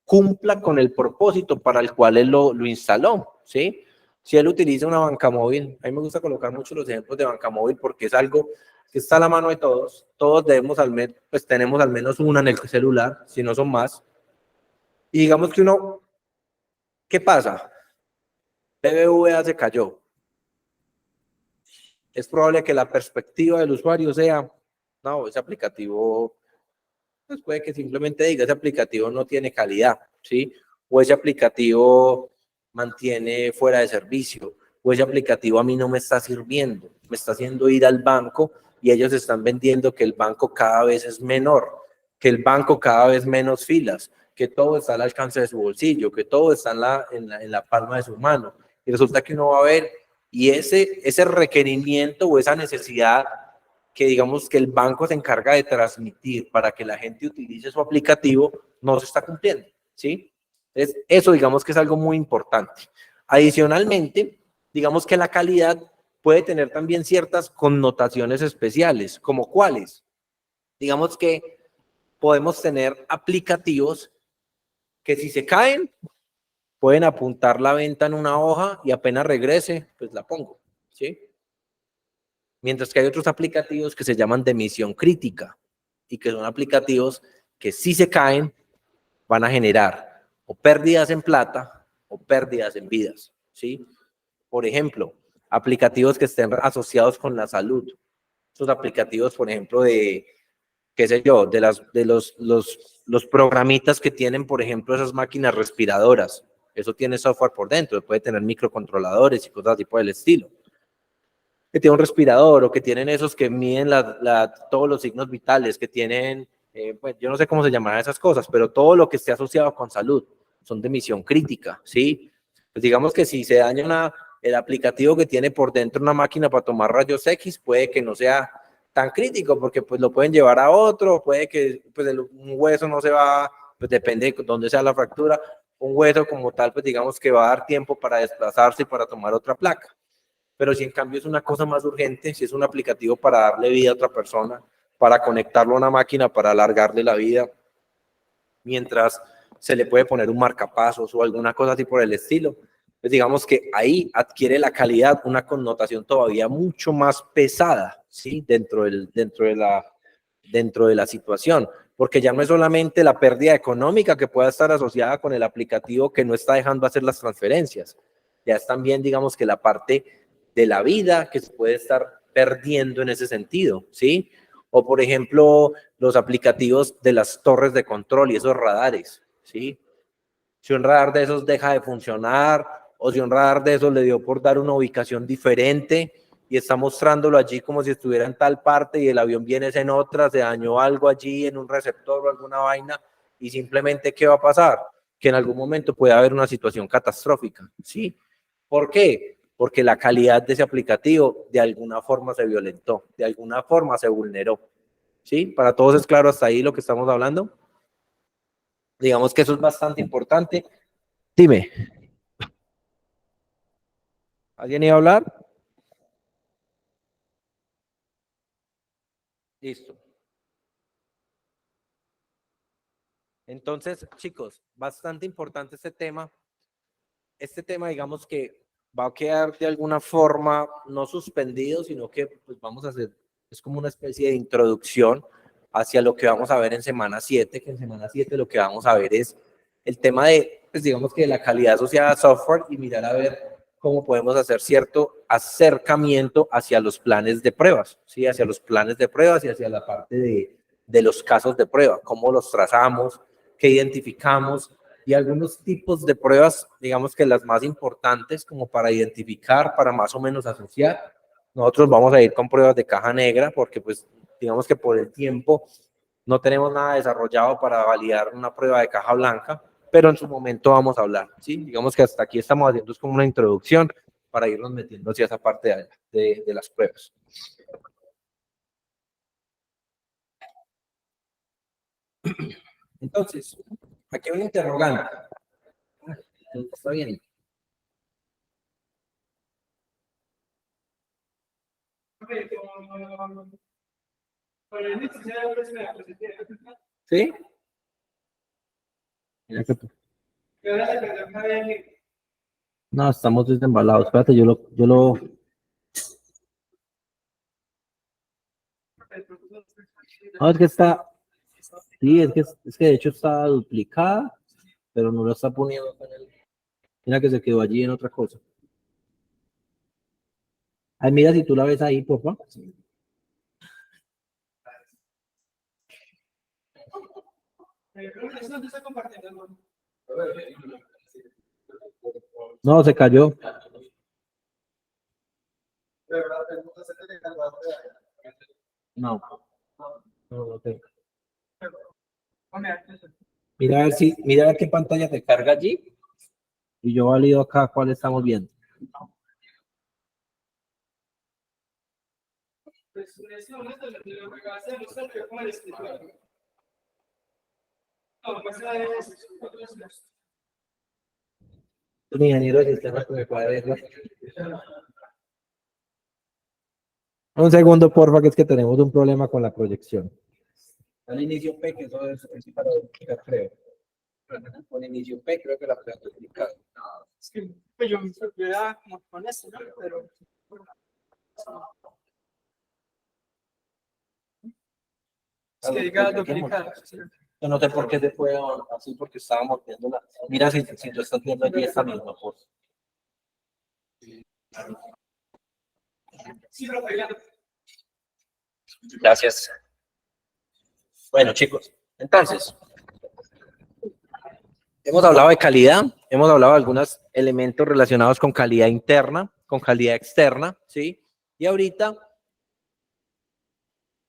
cumpla con el propósito para el cual él lo instaló, ¿sí? Si él utiliza una banca móvil, a mí me gusta colocar mucho los ejemplos de banca móvil porque es algo que está a la mano de todos. Todos debemos pues tenemos al menos una en el celular, si no son más. Y digamos que uno, ¿qué pasa? BBVA se cayó. Es probable que la perspectiva del usuario sea, no, ese aplicativo, pues puede que simplemente diga, ese aplicativo no tiene calidad, ¿sí? O ese aplicativo mantiene fuera de servicio, o ese aplicativo a mí no me está sirviendo, me está haciendo ir al banco y ellos están vendiendo que el banco cada vez es menor, que el banco cada vez menos filas, que todo está al alcance de su bolsillo, que todo está en la palma de su mano. Y resulta que uno va a ver, y ese requerimiento o esa necesidad que digamos que el banco se encarga de transmitir para que la gente utilice su aplicativo, no se está cumpliendo, ¿sí? Entonces, eso digamos que es algo muy importante. Adicionalmente, digamos que la calidad puede tener también ciertas connotaciones especiales, como cuáles. Digamos que podemos tener aplicativos que si se caen, pueden apuntar la venta en una hoja y apenas regrese, pues la pongo, ¿sí? Mientras que hay otros aplicativos que se llaman de misión crítica y que son aplicativos que si se caen van a generar o pérdidas en plata o pérdidas en vidas, ¿sí? Por ejemplo, aplicativos que estén asociados con la salud. Esos aplicativos, por ejemplo, de, qué sé yo, de los programitas que tienen, por ejemplo, esas máquinas respiradoras. Eso tiene software por dentro, puede tener microcontroladores y cosas así por el estilo. Que tiene un respirador o que tienen esos que miden todos los signos vitales, que tienen, pues yo no sé cómo se llamarán esas cosas, pero todo lo que esté asociado con salud son de misión crítica, ¿sí? Pues digamos que si se daña el aplicativo que tiene por dentro una máquina para tomar rayos X, puede que no sea tan crítico, porque pues lo pueden llevar a otro, puede que pues un hueso no se va, pues depende de dónde sea la fractura, un hueso como tal, pues digamos que va a dar tiempo para desplazarse y para tomar otra placa. pero si en cambio es una cosa más urgente, si es un aplicativo para darle vida a otra persona, para conectarlo a una máquina, para alargarle la vida, mientras se le puede poner un marcapasos o alguna cosa así por el estilo, pues digamos que ahí adquiere la calidad una connotación todavía mucho más pesada, ¿sí? Dentro de la situación, porque ya no es solamente la pérdida económica que pueda estar asociada con el aplicativo que no está dejando hacer las transferencias, ya es también, digamos, que la parte de la vida que se puede estar perdiendo en ese sentido, ¿sí? O, por ejemplo, los aplicativos de las torres de control y esos radares, ¿sí? Si un radar de esos deja de funcionar o si un radar de esos le dio por dar una ubicación diferente y está mostrándolo allí como si estuviera en tal parte y el avión viene en otra, se dañó algo allí en un receptor o alguna vaina y simplemente ¿qué va a pasar? Que en algún momento puede haber una situación catastrófica, ¿sí? ¿Por qué? Porque la calidad de ese aplicativo de alguna forma se violentó, de alguna forma se vulneró, ¿sí? Para todos es claro hasta ahí lo que estamos hablando. Digamos que eso es bastante importante. Dime. ¿Alguien iba a hablar? Listo. Entonces, chicos, bastante importante este tema. Este tema, digamos que va a quedar de alguna forma no suspendido, sino que pues, vamos a hacer, es como una especie de introducción hacia lo que vamos a ver en semana 7, que en semana 7 lo que vamos a ver es el tema de, pues digamos que la calidad asociada a software y mirar a ver cómo podemos hacer cierto acercamiento hacia los planes de pruebas, ¿sí? Hacia los planes de pruebas y hacia la parte de los casos de prueba, cómo los trazamos, qué identificamos y algunos tipos de pruebas, digamos que las más importantes como para identificar, para más o menos asociar. Nosotros vamos a ir con pruebas de caja negra porque pues digamos que por el tiempo no tenemos nada desarrollado para validar una prueba de caja blanca, pero en su momento vamos a hablar, ¿sí? Digamos que hasta aquí estamos haciendo es como una introducción para irnos metiendo hacia esa parte de las pruebas. Entonces, aquí hay un interrogante. Está bien. ¿Sí? No, estamos desembalados. Espérate, yo lo. No, es que está. Sí, es que de hecho está duplicada, pero no lo está poniendo con el. Mira que se quedó allí en otra cosa. Ay, mira si tú la ves ahí, por favor. No, se cayó. No. No tengo. Mira a ver qué pantalla te carga allí. Y yo valido acá cuál estamos viendo. Un ingeniero de sistemas que me puede ver. Un segundo, porfa, que es que tenemos un problema con la proyección. Al inicio P, que eso es para duplicar, creo. Con inicio P, creo que la puedo duplicar. Es que pues, yo me sorprendía como con esto, ¿no? Pero. Es que diga duplicado. Yo no sé por qué se fue así, porque estábamos viendo la. Mira si tú estás viendo allí esta misma cosa. Sí, pero pegando. Gracias. Bueno, chicos, entonces, hemos hablado de calidad, hemos hablado de algunos elementos relacionados con calidad interna, con calidad externa, ¿sí? Y ahorita,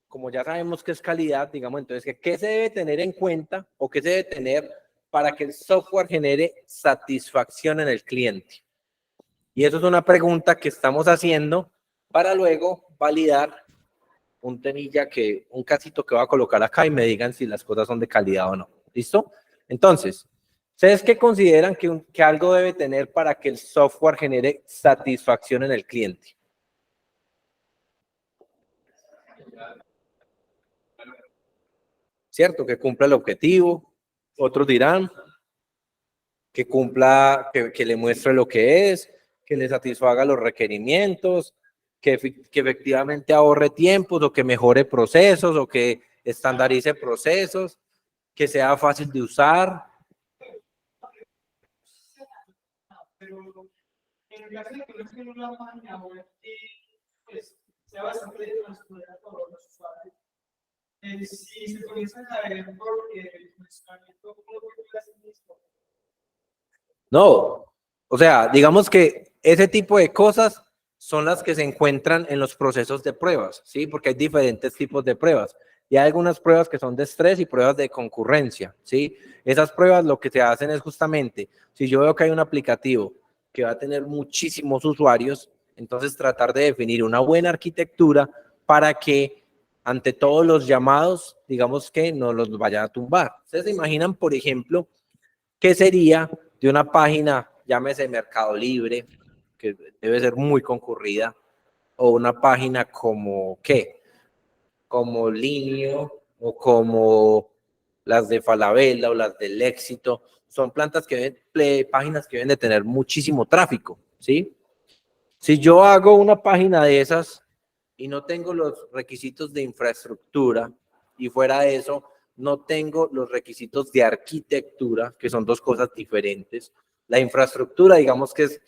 como ya sabemos qué es calidad, digamos, entonces, ¿qué se debe tener en cuenta o qué se debe tener para que el software genere satisfacción en el cliente? Y eso es una pregunta que estamos haciendo para luego validar un temilla un casito que voy a colocar acá y me digan si las cosas son de calidad o no. ¿Listo? Entonces, ¿ustedes qué consideran que algo debe tener para que el software genere satisfacción en el cliente? ¿cierto? Que cumpla el objetivo. Otros dirán que cumpla, que le muestre lo que es, que le satisfaga los requerimientos, que efectivamente ahorre tiempos o que mejore procesos o que estandarice procesos, que sea fácil de usar. Pero en el caso de que no tenga una página web y pues sea bastante transparente a todos los usuarios, si se comienzan a ver porque el funcionamiento no lo hace mismo. No, o sea, digamos que ese tipo de cosas son las que se encuentran en los procesos de pruebas, ¿sí? Porque hay diferentes tipos de pruebas. Y hay algunas pruebas que son de estrés y pruebas de concurrencia, ¿sí? Esas pruebas lo que se hacen es justamente, si yo veo que hay un aplicativo que va a tener muchísimos usuarios, entonces tratar de definir una buena arquitectura para que ante todos los llamados, digamos que no los vayan a tumbar. ¿Ustedes se imaginan, por ejemplo, qué sería de una página, llámese Mercado Libre, que debe ser muy concurrida, o una página como, ¿qué? Como Linio, o como las de Falabella, o las del Éxito, son páginas que deben de tener muchísimo tráfico, ¿sí? Si yo hago una página de esas y no tengo los requisitos de infraestructura, y fuera de eso, no tengo los requisitos de arquitectura, que son dos cosas diferentes. La infraestructura, digamos que es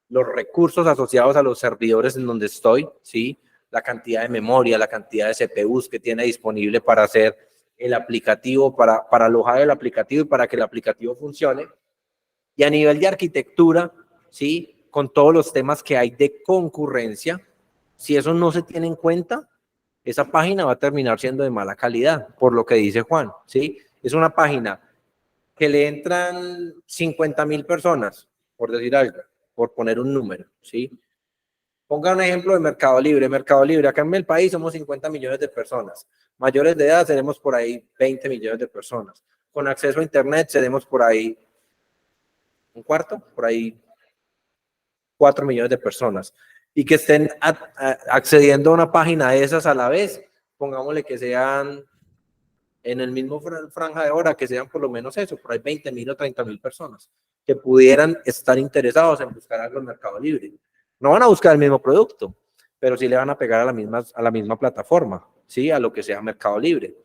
los recursos asociados a los servidores en donde estoy, ¿sí? La cantidad de memoria, la cantidad de CPUs que tiene disponible para hacer el aplicativo, para alojar el aplicativo y para que el aplicativo funcione. Y a nivel de arquitectura, ¿sí? Con todos los temas que hay de concurrencia, si eso no se tiene en cuenta, esa página va a terminar siendo de mala calidad, por lo que dice Juan, ¿sí? Es una página que le entran 50,000 personas, por decir algo, por poner un número, ¿sí? Ponga un ejemplo de Mercado Libre. Mercado Libre, acá en el país somos 50 millones de personas. Mayores de edad seremos por ahí 20 millones de personas. Con acceso a Internet seremos por ahí un cuarto, por ahí 4 millones de personas. Y que estén accediendo a una página de esas a la vez, pongámosle que sean en el mismo franja de hora, que sean por lo menos eso, por ahí 20,000 o 30,000 personas que pudieran estar interesados en buscar algo en Mercado Libre. No van a buscar el mismo producto, pero sí le van a pegar a la misma plataforma, ¿sí? A lo que sea Mercado Libre.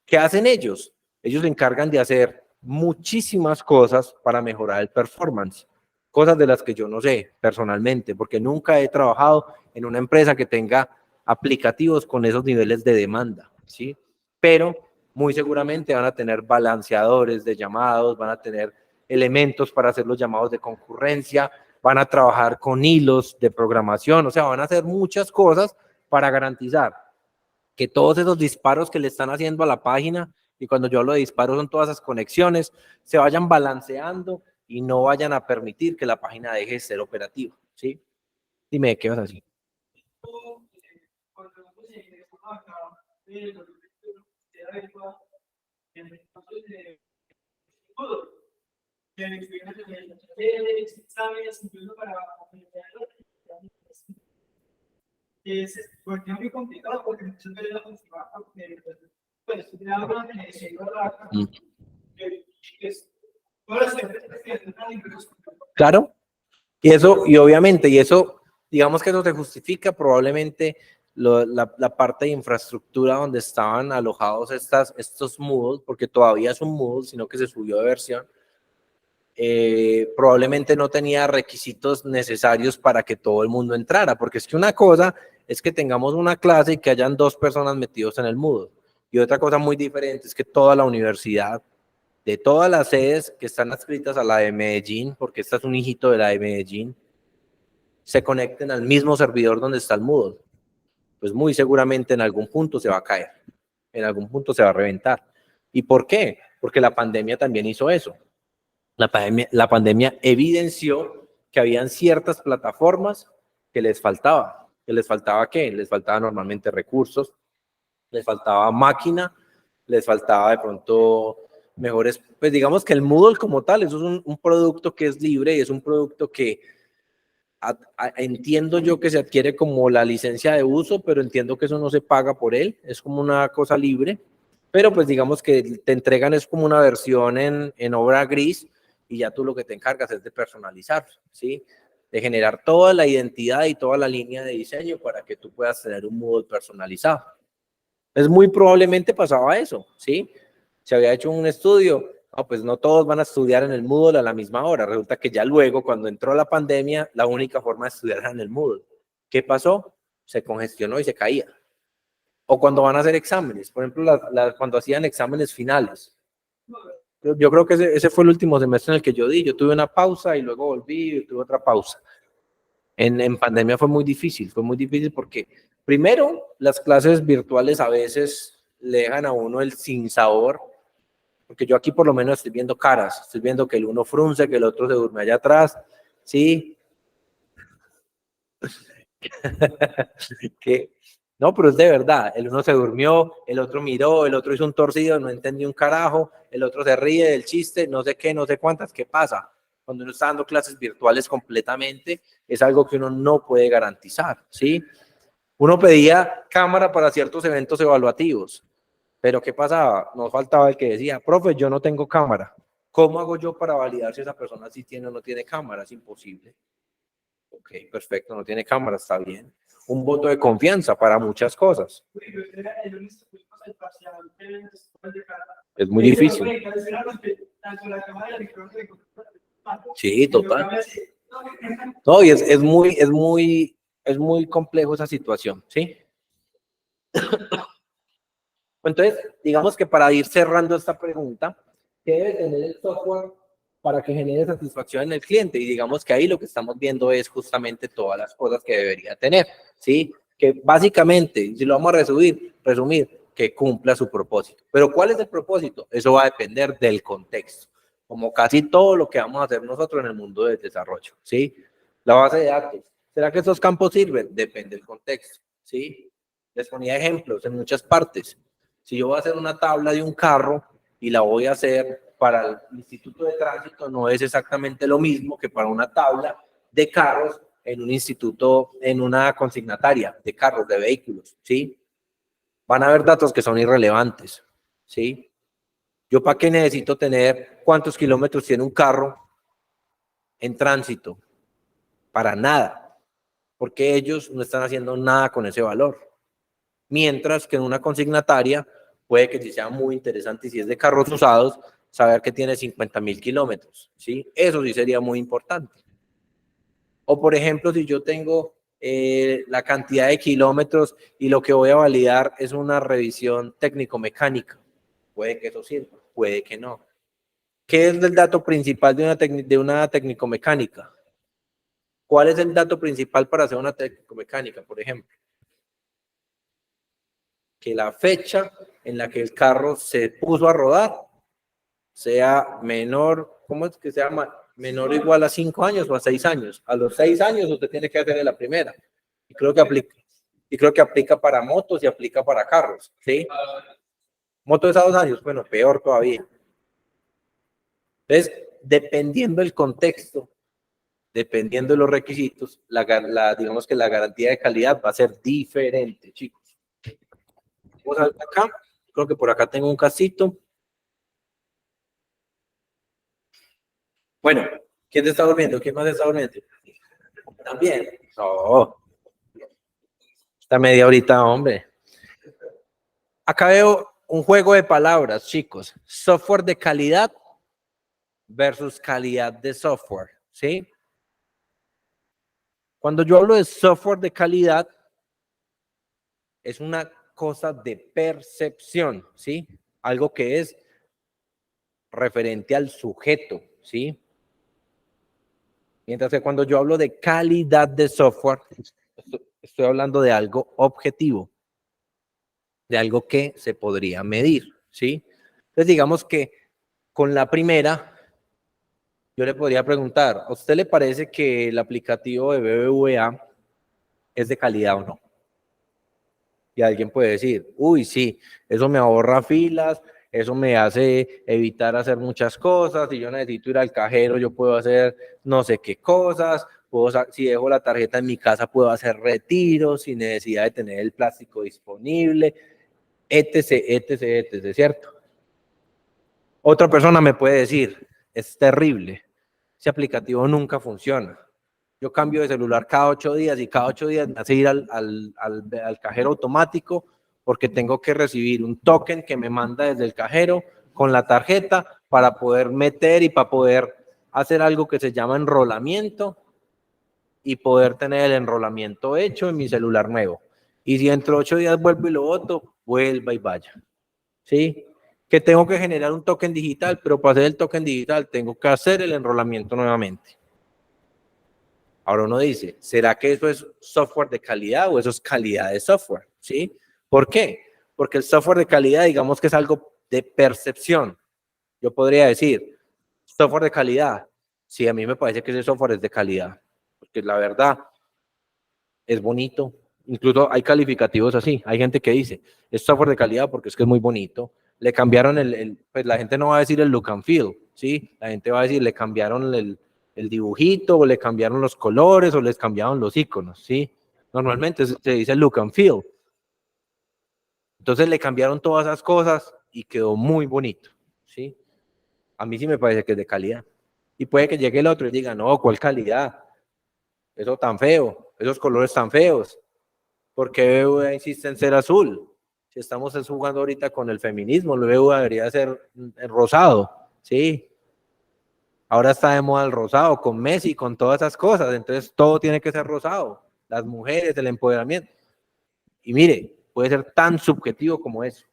¿Qué hacen ellos? Ellos se encargan de hacer muchísimas cosas para mejorar el performance, cosas de las que yo no sé personalmente, porque nunca he trabajado en una empresa que tenga aplicativos con esos niveles de demanda, ¿sí? Pero muy seguramente van a tener balanceadores de llamados, van a tener elementos para hacer los llamados de concurrencia, van a trabajar con hilos de programación, o sea, van a hacer muchas cosas para garantizar que todos esos disparos que le están haciendo a la página, y cuando yo hablo de disparos son todas esas conexiones, se vayan balanceando y no vayan a permitir que la página deje de ser operativa, ¿sí? Dime, ¿qué vas a decir? Es muy complicado porque muchas veces la funcionalidad pues claro, y obviamente, y eso, digamos que eso se justifica probablemente la parte de infraestructura donde estaban alojados estos Moodle, porque todavía es un Moodle, sino que se subió de versión. Probablemente no tenía requisitos necesarios para que todo el mundo entrara, porque es que una cosa es que tengamos una clase y que hayan 2 personas metidos en el Moodle, y otra cosa muy diferente es que toda la universidad, de todas las sedes que están adscritas a la de Medellín, porque esta es un hijito de la de Medellín, se conecten al mismo servidor donde está el Moodle. Pues muy seguramente en algún punto se va a caer, en algún punto se va a reventar. ¿Y por qué? Porque la pandemia también hizo eso. La pandemia evidenció que habían ciertas plataformas que les faltaba. ¿Que les faltaba qué? Les faltaba normalmente recursos, les faltaba máquina, les faltaba de pronto mejores, pues digamos que el Moodle como tal, eso es un producto que es libre y es un producto que entiendo yo que se adquiere como la licencia de uso, pero entiendo que eso no se paga por él, es como una cosa libre. pero pues digamos que te entregan es como una versión en obra gris y ya tú lo que te encargas es de personalizar, ¿sí? De generar toda la identidad y toda la línea de diseño para que tú puedas tener un Moodle personalizado. Es muy probablemente pasaba eso, ¿sí? Se había hecho un estudio, no, pues no todos van a estudiar en el Moodle a la misma hora. Resulta que ya luego, cuando entró la pandemia, la única forma de estudiar era en el Moodle. ¿Qué pasó? Se congestionó y se caía. O cuando van a hacer exámenes, por ejemplo, cuando hacían exámenes finales. Yo creo que ese fue el último semestre en el que yo di. Yo tuve una pausa y luego volví y tuve otra pausa. En pandemia fue muy difícil porque primero las clases virtuales a veces le dejan a uno el sinsabor, porque yo aquí por lo menos estoy viendo caras, estoy viendo que el uno frunce, que el otro se duerme allá atrás, ¿sí? que no, pero es de verdad, el uno se durmió, el otro miró, el otro hizo un torcido, no entendió un carajo, el otro se ríe del chiste, no sé qué, no sé cuántas, ¿qué pasa? Cuando uno está dando clases virtuales completamente, es algo que uno no puede garantizar, ¿sí? Uno pedía cámara para ciertos eventos evaluativos, pero ¿qué pasaba? Nos faltaba el que decía, profe, yo no tengo cámara. ¿Cómo hago yo para validar si esa persona sí tiene o no tiene cámara? Es imposible. Ok, perfecto, no tiene cámara, está bien. Un voto de confianza para muchas cosas. Es muy difícil. Sí, total. No, y es muy complejo esa situación, ¿sí? Entonces, digamos que para ir cerrando esta pregunta, ¿qué debe tener el software para que genere satisfacción en el cliente? Y digamos que ahí lo que estamos viendo es justamente todas las cosas que debería tener, ¿sí? Que básicamente, si lo vamos a resumir, que cumpla su propósito. Pero ¿cuál es el propósito? Eso va a depender del contexto, como casi todo lo que vamos a hacer nosotros en el mundo del desarrollo, ¿sí? La base de datos. ¿Será que esos campos sirven? Depende del contexto, ¿sí? Les ponía ejemplos en muchas partes. Si yo voy a hacer una tabla de un carro y la voy a hacer para el Instituto de Tránsito, no es exactamente lo mismo que para una tabla de carros en un instituto, en una consignataria de carros, de vehículos, ¿sí? Van a haber datos que son irrelevantes, ¿sí? ¿Yo para qué necesito tener cuántos kilómetros tiene un carro en tránsito? Para nada, porque ellos no están haciendo nada con ese valor. Mientras que en una consignataria puede que sí sea muy interesante, y si es de carros usados, saber que tiene 50.000 kilómetros, ¿sí? Eso sí sería muy importante. O por ejemplo, si yo tengo la cantidad de kilómetros y lo que voy a validar es una revisión técnico-mecánica, puede que eso sirva, puede que no. ¿Qué es el dato principal de una técnico-mecánica? ¿Cuál es el dato principal para hacer una técnico-mecánica, por ejemplo? Que la fecha en la que el carro se puso a rodar sea menor, ¿cómo es que se llama? Menor o igual a 5 años o a 6 años. A los 6 años usted tiene que hacer la primera. Y creo que aplica para motos y aplica para carros, ¿sí? Moto es a 2 años, bueno, peor todavía. Entonces, dependiendo del contexto, dependiendo de los requisitos, digamos que la garantía de calidad va a ser diferente, chicos. Vamos a ver acá, creo que por acá tengo un casito. Bueno, ¿quién te está durmiendo? ¿Quién más está durmiendo? También. No, está media horita, hombre. Acá veo un juego de palabras, chicos. Software de calidad versus calidad de software, ¿sí? Cuando yo hablo de software de calidad, es una cosa de percepción, ¿sí? Algo que es referente al sujeto, ¿sí? Mientras que cuando yo hablo de calidad de software, estoy hablando de algo objetivo, de algo que se podría medir, ¿sí? Entonces digamos que con la primera, yo le podría preguntar, ¿a usted le parece que el aplicativo de BBVA es de calidad o no? Y alguien puede decir, uy, sí, eso me ahorra filas, eso me hace evitar hacer muchas cosas, si yo necesito ir al cajero, yo puedo hacer no sé qué cosas, si dejo la tarjeta en mi casa, puedo hacer retiros sin necesidad de tener el plástico disponible. etc, etc, etc, ¿cierto? Otra persona me puede decir, es terrible, ese aplicativo nunca funciona. Yo cambio de celular cada 8 días y cada 8 días me hace ir al cajero automático porque tengo que recibir un token que me manda desde el cajero con la tarjeta para poder meter y para poder hacer algo que se llama enrolamiento y poder tener el enrolamiento hecho en mi celular nuevo. Y si dentro de 8 días vuelvo y lo voto, vuelva y vaya. ¿Sí? Que tengo que generar un token digital, pero para hacer el token digital tengo que hacer el enrolamiento nuevamente. Ahora uno dice, ¿será que eso es software de calidad o eso es calidad de software? ¿Sí? ¿Por qué? Porque el software de calidad, digamos que es algo de percepción. Yo podría decir, software de calidad. Sí, a mí me parece que ese software es de calidad. Porque la verdad, es bonito. Incluso hay calificativos así. Hay gente que dice, es software de calidad porque es que es muy bonito. Le cambiaron pues la gente no va a decir el look and feel, ¿sí? La gente va a decir, le cambiaron el dibujito, o le cambiaron los colores, o les cambiaron los iconos, ¿sí? Normalmente se dice look and feel. Entonces le cambiaron todas esas cosas y quedó muy bonito, ¿sí? A mí sí me parece que es de calidad. Y puede que llegue el otro y diga, no, ¿cuál calidad? Eso tan feo, esos colores tan feos. ¿Por qué BBVA insiste en ser azul? Si estamos jugando ahorita con el feminismo, el BBVA debería ser rosado, ¿sí? Ahora está de moda el rosado, con Messi, con todas esas cosas, entonces todo tiene que ser rosado. Las mujeres, el empoderamiento. Y mire, puede ser tan subjetivo como eso,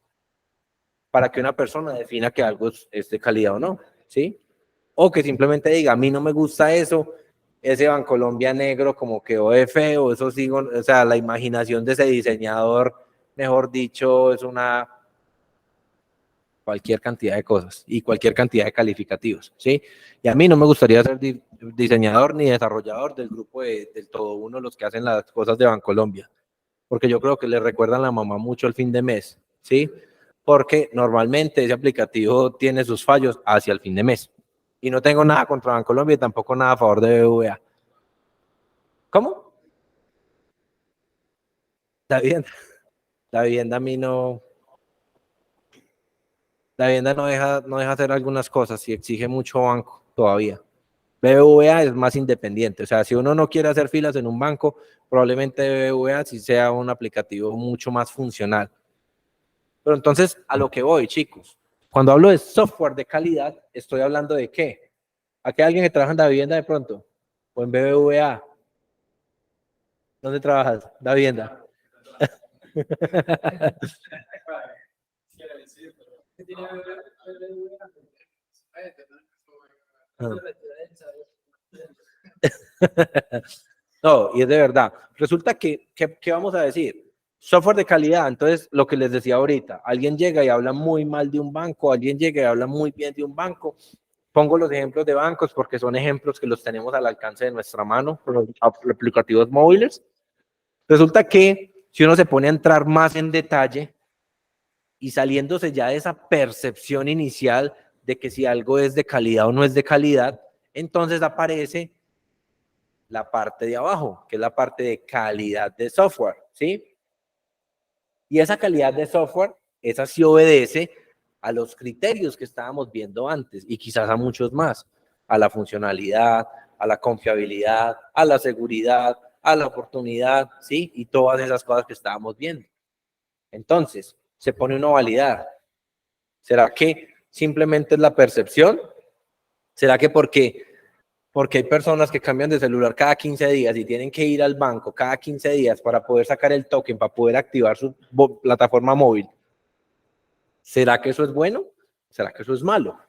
para que una persona defina que algo es de calidad o no, ¿sí? O que simplemente diga, a mí no me gusta eso, ese Bancolombia negro como quedó de feo, eso sigo, o sea, la imaginación de ese diseñador, mejor dicho, es una cualquier cantidad de cosas y cualquier cantidad de calificativos, ¿sí? Y a mí no me gustaría ser diseñador ni desarrollador del grupo del todo uno, los que hacen las cosas de Bancolombia, porque yo creo que le recuerdan a la mamá mucho el fin de mes, ¿sí? Porque normalmente ese aplicativo tiene sus fallos hacia el fin de mes. Y no tengo nada contra Bancolombia y tampoco nada a favor de BBVA. ¿Cómo? La vivienda a mí no, la vivienda no deja hacer algunas cosas y exige mucho banco todavía. BBVA es más independiente, o sea, si uno no quiere hacer filas en un banco, probablemente BBVA sí sea un aplicativo mucho más funcional. Pero entonces, a lo que voy, chicos, cuando hablo de software de calidad, estoy hablando de ¿qué? ¿Aquí hay alguien que trabaja en la vivienda de pronto? ¿O en BBVA? ¿Dónde trabajas? La vivienda. No, y es de verdad. Resulta que vamos a decir, software de calidad. Entonces, lo que les decía ahorita, alguien llega y habla muy mal de un banco, alguien llega y habla muy bien de un banco. Pongo los ejemplos de bancos porque son ejemplos que los tenemos al alcance de nuestra mano, los aplicativos móviles. Resulta que si uno se pone a entrar más en detalle y saliéndose ya de esa percepción inicial de que si algo es de calidad o no es de calidad, entonces aparece la parte de abajo, que es la parte de calidad de software, ¿sí? Y esa calidad de software, esa sí obedece a los criterios que estábamos viendo antes y quizás a muchos más, a la funcionalidad, a la confiabilidad, a la seguridad, a la oportunidad, ¿sí? Y todas esas cosas que estábamos viendo. Entonces, se pone uno a validar. ¿Será que simplemente es la percepción? ¿Será que porque hay personas que cambian de celular cada 15 días y tienen que ir al banco cada 15 días para poder sacar el token, para poder activar su plataforma móvil? ¿Será que eso es bueno? ¿Será que eso es malo?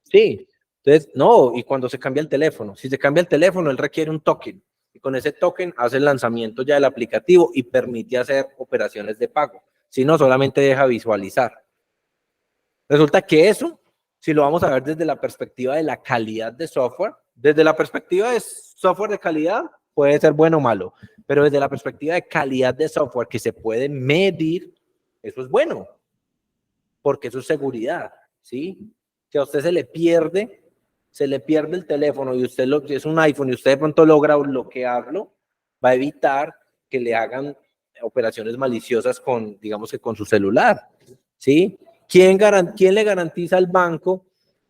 Sí. Entonces, no, y cuando se cambia el teléfono, si se cambia el teléfono, él requiere un token. Y con ese token hace el lanzamiento ya del aplicativo y permite hacer operaciones de pago. Si no, solamente deja visualizar. Resulta que eso, si lo vamos a ver desde la perspectiva de la calidad de software, desde la perspectiva de software de calidad, puede ser bueno o malo, pero desde la perspectiva de calidad de software que se puede medir, eso es bueno, porque eso es seguridad, ¿sí? Si a usted se le pierde el teléfono y usted es un iPhone y usted de pronto logra bloquearlo, va a evitar que le hagan operaciones maliciosas con, digamos que con su celular, ¿sí? ¿Quién le garantiza al banco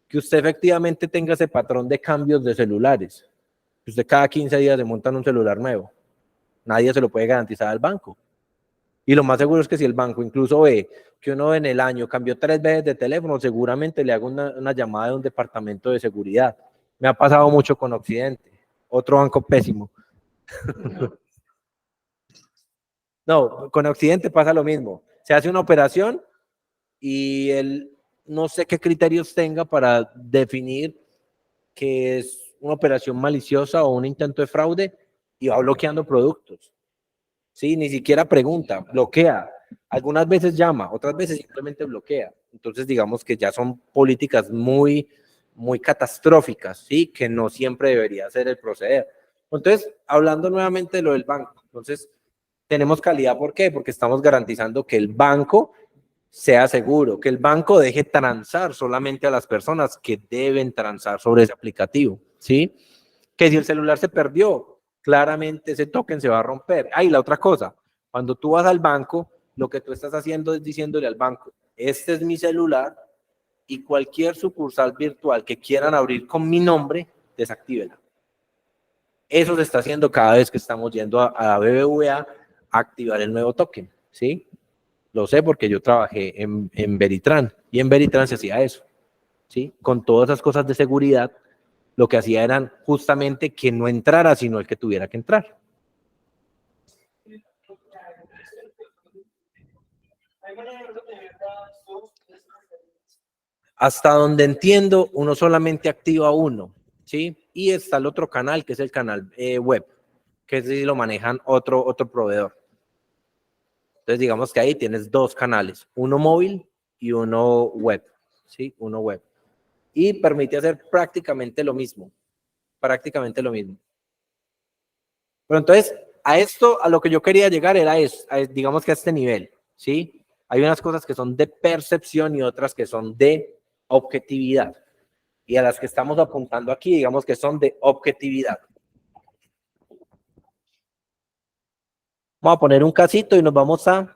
que usted efectivamente tenga ese patrón de cambios de celulares? Que usted cada 15 días le montan un celular nuevo. Nadie se lo puede garantizar al banco. Y lo más seguro es que si el banco incluso ve que uno en el año cambió 3 veces de teléfono, seguramente le haga una llamada de un departamento de seguridad. Me ha pasado mucho con Occidente, otro banco pésimo. No, con Occidente pasa lo mismo. Se hace una operación y él no sé qué criterios tenga para definir que es una operación maliciosa o un intento de fraude y va bloqueando productos. Sí, ni siquiera pregunta, bloquea. Algunas veces llama, otras veces simplemente bloquea. Entonces, digamos que ya son políticas muy catastróficas, ¿sí? Que no siempre debería ser el proceder. Entonces, hablando nuevamente de lo del banco, entonces, tenemos calidad, ¿por qué? Porque estamos garantizando que el banco sea seguro, que el banco deje transar solamente a las personas que deben transar sobre ese aplicativo, ¿sí? Que si el celular se perdió, claramente ese token se va a romper. Ah, y la otra cosa, cuando tú vas al banco, lo que tú estás haciendo es diciéndole al banco, este es mi celular y cualquier sucursal virtual que quieran abrir con mi nombre, desactívela. Eso se está haciendo cada vez que estamos yendo a BBVA a activar el nuevo token, ¿sí? Lo sé porque yo trabajé en Veritran y en Veritran se hacía eso, ¿sí? Con todas esas cosas de seguridad, lo que hacía eran justamente que no entrara, sino el que tuviera que entrar. Hasta donde entiendo, uno solamente activa uno, ¿sí? Y está el otro canal, que es el canal web, que si lo manejan otro proveedor. Entonces, digamos que ahí tienes dos canales, uno móvil y uno web, ¿sí? Uno web. Y permite hacer prácticamente lo mismo. Prácticamente lo mismo. Pero entonces, a lo que yo quería llegar era eso, digamos que a este nivel, ¿sí? Hay unas cosas que son de percepción y otras que son de objetividad. Y a las que estamos apuntando aquí, digamos que son de objetividad. Vamos a poner un casito y nos vamos a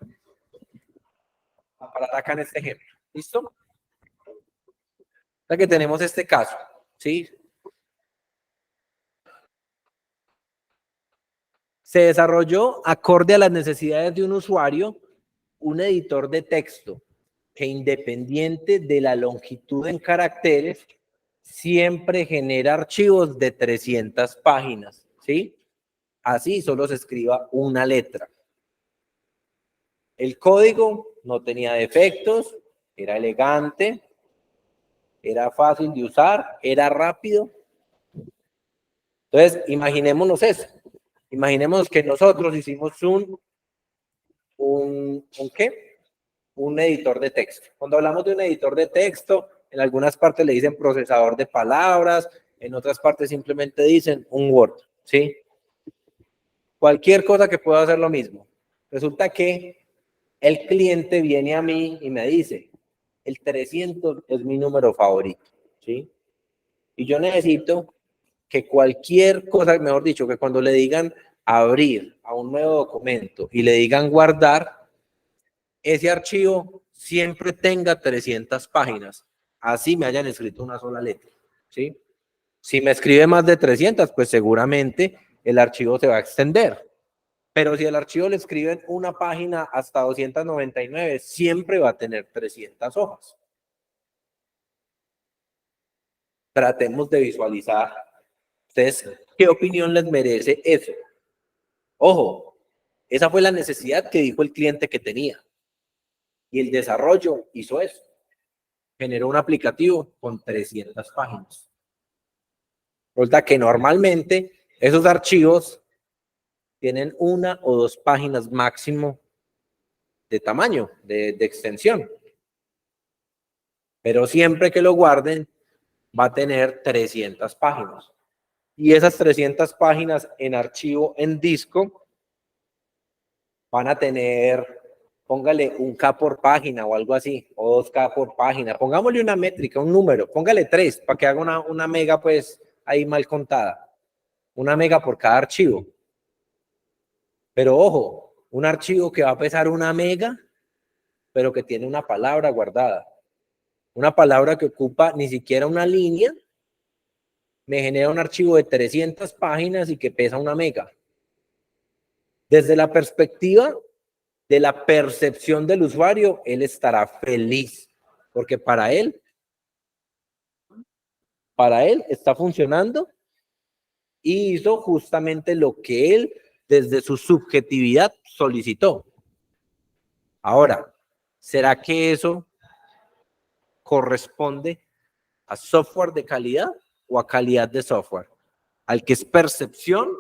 parar acá en este ejemplo. ¿Listo? O sea que tenemos este caso, ¿sí? Se desarrolló, acorde a las necesidades de un usuario, un editor de texto que, independiente de la longitud en caracteres, siempre genera archivos de 300 páginas, ¿sí? Así solo se escriba una letra. El código no tenía defectos, era elegante, era fácil de usar, era rápido. Entonces, imaginémonos eso. Imaginemos que nosotros hicimos ¿qué? Un editor de texto. Cuando hablamos de un editor de texto, en algunas partes le dicen procesador de palabras, en otras partes simplemente dicen un Word, ¿sí? Cualquier cosa que pueda hacer lo mismo. Resulta que el cliente viene a mí y me dice, el 300 es mi número favorito, ¿sí? Y yo necesito que cualquier cosa, mejor dicho, que cuando le digan abrir a un nuevo documento y le digan guardar, ese archivo siempre tenga 300 páginas. Así me hayan escrito una sola letra, ¿sí? Si me escribe más de 300, pues seguramente el archivo se va a extender. Pero si el archivo le escriben una página hasta 299, siempre va a tener 300 hojas. Tratemos de visualizar. ¿Ustedes qué opinión les merece eso? Ojo, esa fue la necesidad que dijo el cliente que tenía. Y el desarrollo hizo eso. Generó un aplicativo con 300 páginas. Resulta que normalmente esos archivos tienen una o dos páginas máximo de tamaño, de extensión. Pero siempre que lo guarden, va a tener 300 páginas. Y esas 300 páginas en archivo en disco van a tener, póngale 1K por página o algo así, o 2K por página. Pongámosle una métrica, un número, póngale 3 para que haga una mega, pues ahí mal contada. 1 mega por cada archivo. Pero ojo, Un archivo que va a pesar 1 mega, pero que tiene una palabra guardada. Una palabra que ocupa ni siquiera una línea, me genera un archivo de 300 páginas y que pesa 1 mega. Desde la perspectiva de la percepción del usuario, él estará feliz, porque para él está funcionando y hizo justamente lo que él desde su subjetividad solicitó. Ahora, ¿será que eso corresponde a software de calidad o a calidad de software? ¿Al que es percepción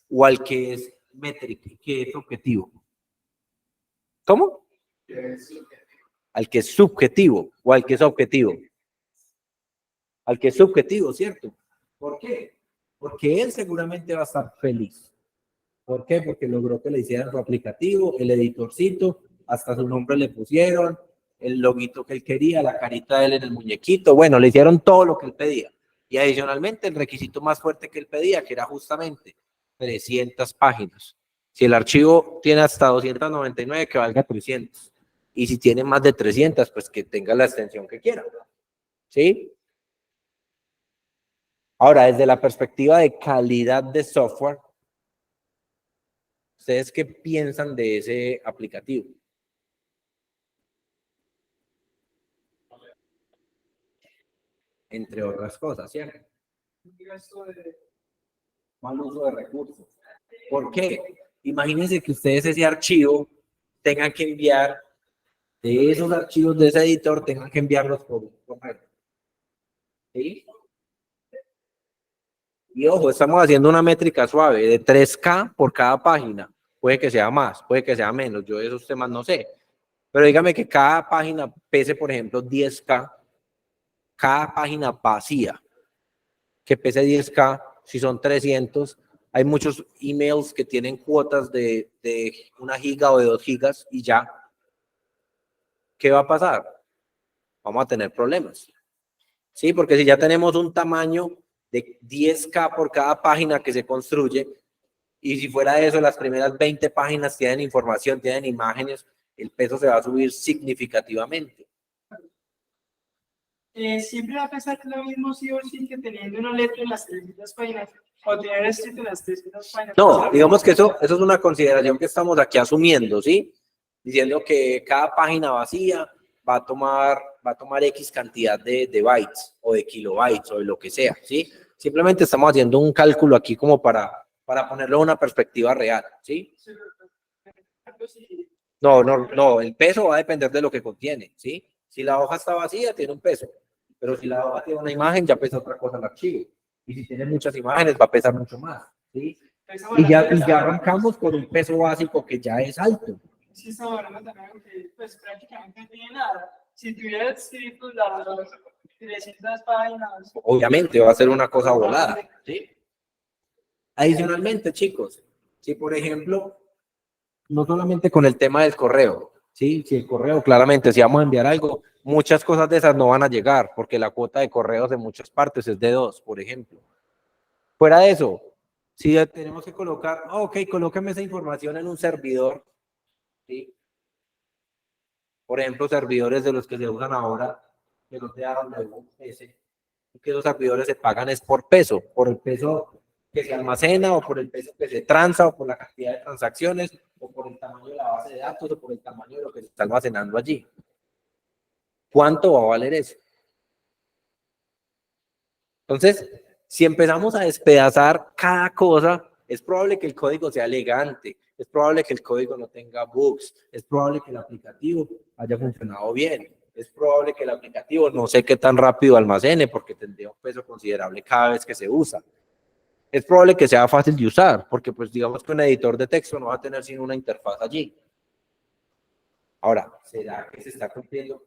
o al que es métrica, que es objetivo? ¿Cómo? Al que es subjetivo o al que es objetivo. Al que es subjetivo, ¿cierto? ¿Por qué? Porque él seguramente va a estar feliz. ¿Por qué? Porque logró que le hicieran su aplicativo, el editorcito, hasta su nombre le pusieron, el loguito que él quería, la carita de él en el muñequito, bueno, le hicieron todo lo que él pedía. Y adicionalmente el requisito más fuerte que él pedía, que era justamente 300 páginas. Si el archivo tiene hasta 299, que valga 300. Y si tiene más de 300, pues que tenga la extensión que quiera. ¿Sí? Ahora, desde la perspectiva de calidad de software, ¿ustedes qué piensan de ese aplicativo? Entre otras cosas, ¿cierto? Mal uso de recursos. ¿Por qué? Imagínense que ustedes ese archivo tengan que enviar, de esos archivos de ese editor, tengan que enviarlos por un correo. ¿Sí? Y ojo, estamos haciendo una métrica suave de 3K por cada página. Puede que sea más, puede que sea menos. Yo de esos temas no sé. Pero dígame que cada página pese, por ejemplo, 10K. Cada página vacía que pese 10K, si son 300, hay muchos emails que tienen cuotas de 1 giga o de 2 gigas y ya. ¿Qué va a pasar? Vamos a tener problemas. Sí, porque si ya tenemos un tamaño de 10K por cada página que se construye, y si fuera eso, las primeras 20 páginas tienen información, tienen imágenes, el peso se va a subir significativamente. Siempre va a pensar que es lo mismo sí o sí que teniendo una letra en las 300 páginas o tener escrito en las 300 páginas. No, digamos que eso es una consideración que estamos aquí asumiendo, ¿sí? Diciendo que cada página vacía va a tomar X cantidad de bytes o de kilobytes o de lo que sea, ¿sí? Simplemente estamos haciendo un cálculo aquí como para ponerlo en una perspectiva real, ¿sí? No, el peso va a depender de lo que contiene, ¿sí? Si la hoja está vacía, tiene un peso, pero si la hoja tiene una imagen, ya pesa otra cosa el archivo. Y si tiene muchas imágenes, va a pesar mucho más, ¿sí? Y ya arrancamos con un peso básico que ya es alto. Sí, estamos hablando también que pues prácticamente no tiene nada. Si tuviera escrito las 300 páginas... Obviamente va a ser una cosa volada, ¿sí? Adicionalmente, chicos, si por ejemplo, no solamente con el tema del correo, ¿sí? Si el correo, claramente, si vamos a enviar algo, muchas cosas de esas no van a llegar, porque la cuota de correos en muchas partes es de 2, por ejemplo. Fuera de eso, si tenemos que colocar, ok, colóqueme esa información en un servidor, ¿sí? Por ejemplo, servidores de los que se usan ahora, que los de AWS, que los servidores se pagan es por peso, por el peso que se almacena o por el peso que se transa o por la cantidad de transacciones o por el tamaño de la base de datos o por el tamaño de lo que se está almacenando allí. ¿Cuánto va a valer eso? Entonces, si empezamos a despedazar cada cosa, es probable que el código sea elegante, es probable que el código no tenga bugs, es probable que el aplicativo haya funcionado bien, es probable que el aplicativo no sé qué tan rápido almacene porque tendría un peso considerable cada vez que se usa. Es probable que sea fácil de usar, porque pues digamos que un editor de texto no va a tener sino una interfaz allí. Ahora, ¿será que se está cumpliendo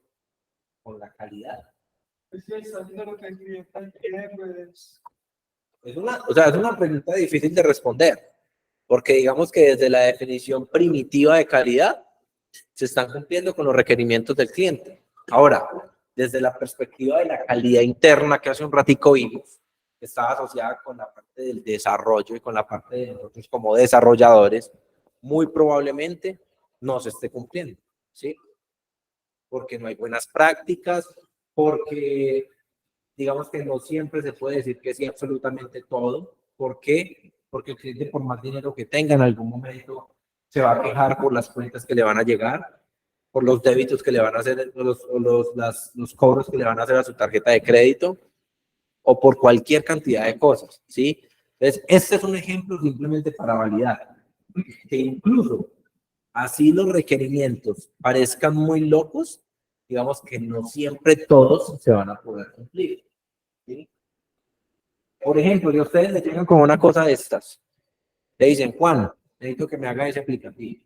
con la calidad? Es una pregunta difícil de responder, porque digamos que desde la definición primitiva de calidad se están cumpliendo con los requerimientos del cliente. Ahora, desde la perspectiva de la calidad interna que hace un ratico vimos, está asociada con la parte del desarrollo y con la parte de nosotros como desarrolladores, muy probablemente no se esté cumpliendo, ¿sí? Porque no hay buenas prácticas, porque digamos que no siempre se puede decir que sí absolutamente todo. ¿Por qué? Porque el cliente, por más dinero que tenga, en algún momento se va a quejar por las cuentas que le van a llegar, por los débitos que le van a hacer, los cobros que le van a hacer a su tarjeta de crédito, o por cualquier cantidad de cosas, ¿sí? Entonces, este es un ejemplo simplemente para validar que incluso así los requerimientos parezcan muy locos, digamos que no siempre todos se van a poder cumplir, ¿sí? Por ejemplo, si ustedes le llegan con una cosa de estas, le dicen, Juan, necesito que me haga ese aplicativo.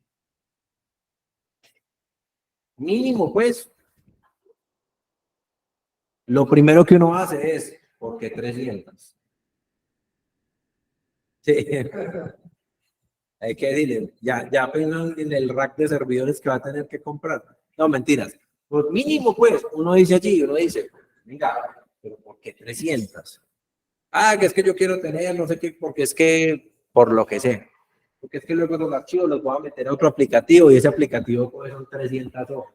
Mínimo, pues, lo primero que uno hace es, ¿por qué 300? Sí. Hay que decirle, ya pensó en el rack de servidores que va a tener que comprar. No, mentiras. Pues mínimo, pues, uno dice allí, uno dice, venga, pero ¿por qué 300? Ah, que es que yo quiero tener, no sé qué, porque es que, por lo que sea. Porque es que luego los archivos los voy a meter a otro aplicativo y ese aplicativo pues, son 300 hojas.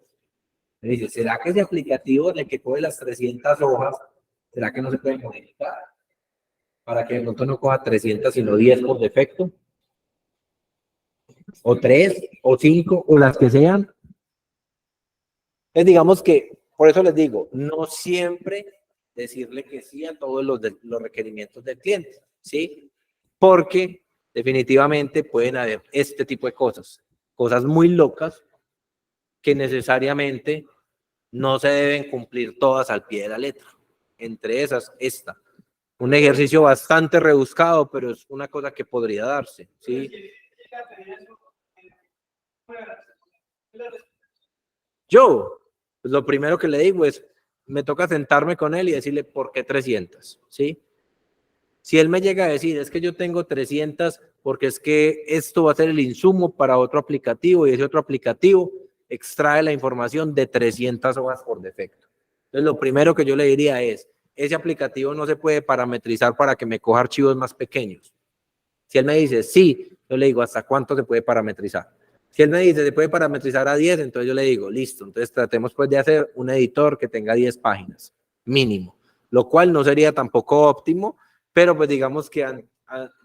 Me dice, ¿será que ese aplicativo en el que coge las 300 hojas, será que no se puede modificar? Para que de pronto no coja 300, sino 10 por defecto, o 3, o 5, o las que sean. Entonces, digamos que, por eso les digo, no siempre decirle que sí a todos los requerimientos del cliente, ¿sí? Porque definitivamente pueden haber este tipo de cosas, cosas muy locas que necesariamente no se deben cumplir todas al pie de la letra. Entre esas, esta. Un ejercicio bastante rebuscado, pero es una cosa que podría darse, ¿sí? Yo, pues lo primero que le digo es, me toca sentarme con él y decirle, ¿por qué 300? ¿Sí? Si él me llega a decir, es que yo tengo 300 porque es que esto va a ser el insumo para otro aplicativo y ese otro aplicativo extrae la información de 300 hojas por defecto. Entonces, lo primero que yo le diría es, ese aplicativo no se puede parametrizar para que me coja archivos más pequeños. Si él me dice, sí, yo le digo, ¿hasta cuánto se puede parametrizar? Si él me dice, se puede parametrizar a 10, entonces yo le digo, listo, entonces tratemos pues de hacer un editor que tenga 10 páginas, mínimo, lo cual no sería tampoco óptimo, pero pues digamos que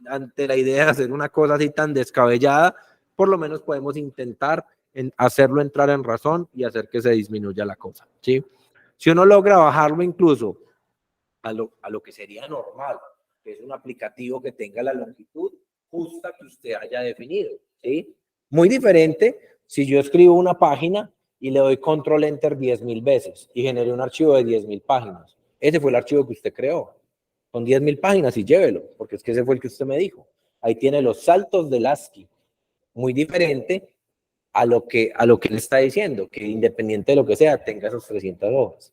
ante la idea de hacer una cosa así tan descabellada, por lo menos podemos intentar hacerlo entrar en razón y hacer que se disminuya la cosa, ¿sí? Si uno logra bajarlo incluso a lo que sería normal, que es un aplicativo que tenga la longitud justa que usted haya definido, ¿sí? Muy diferente si yo escribo una página y le doy control enter 10.000 veces y generé un archivo de 10.000 páginas. Ese fue el archivo que usted creó. Con 10.000 páginas y llévelo, porque es que ese fue el que usted me dijo. Ahí tiene los saltos del ASCII. Muy diferente a lo que él está diciendo, que independiente de lo que sea, tenga esos 300 hojas.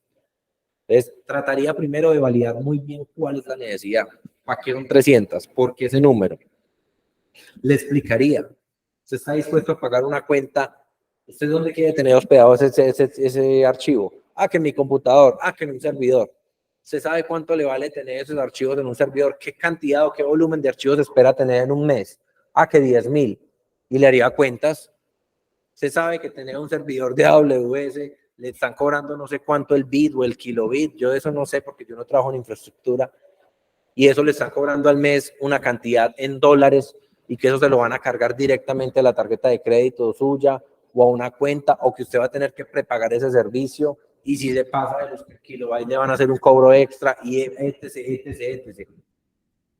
Entonces, trataría primero de validar muy bien cuál es la necesidad. ¿Para qué son 300? ¿Por qué ese número? Le explicaría. ¿Usted está dispuesto a pagar una cuenta? ¿Usted dónde quiere tener hospedado ese archivo? Ah, que en mi computador. Ah, que en un servidor. ¿Usted sabe cuánto le vale tener esos archivos en un servidor? ¿Qué cantidad o qué volumen de archivos espera tener en un mes? Ah, que 10.000. Y le haría cuentas. Usted sabe que tener un servidor de AWS le están cobrando no sé cuánto el bit o el kilobit. Yo de eso no sé porque yo no trabajo en infraestructura. Y eso le están cobrando al mes una cantidad en dólares y que eso se lo van a cargar directamente a la tarjeta de crédito suya o a una cuenta o que usted va a tener que prepagar ese servicio y si se pasa de los kilobytes le van a hacer un cobro extra y etc. Entonces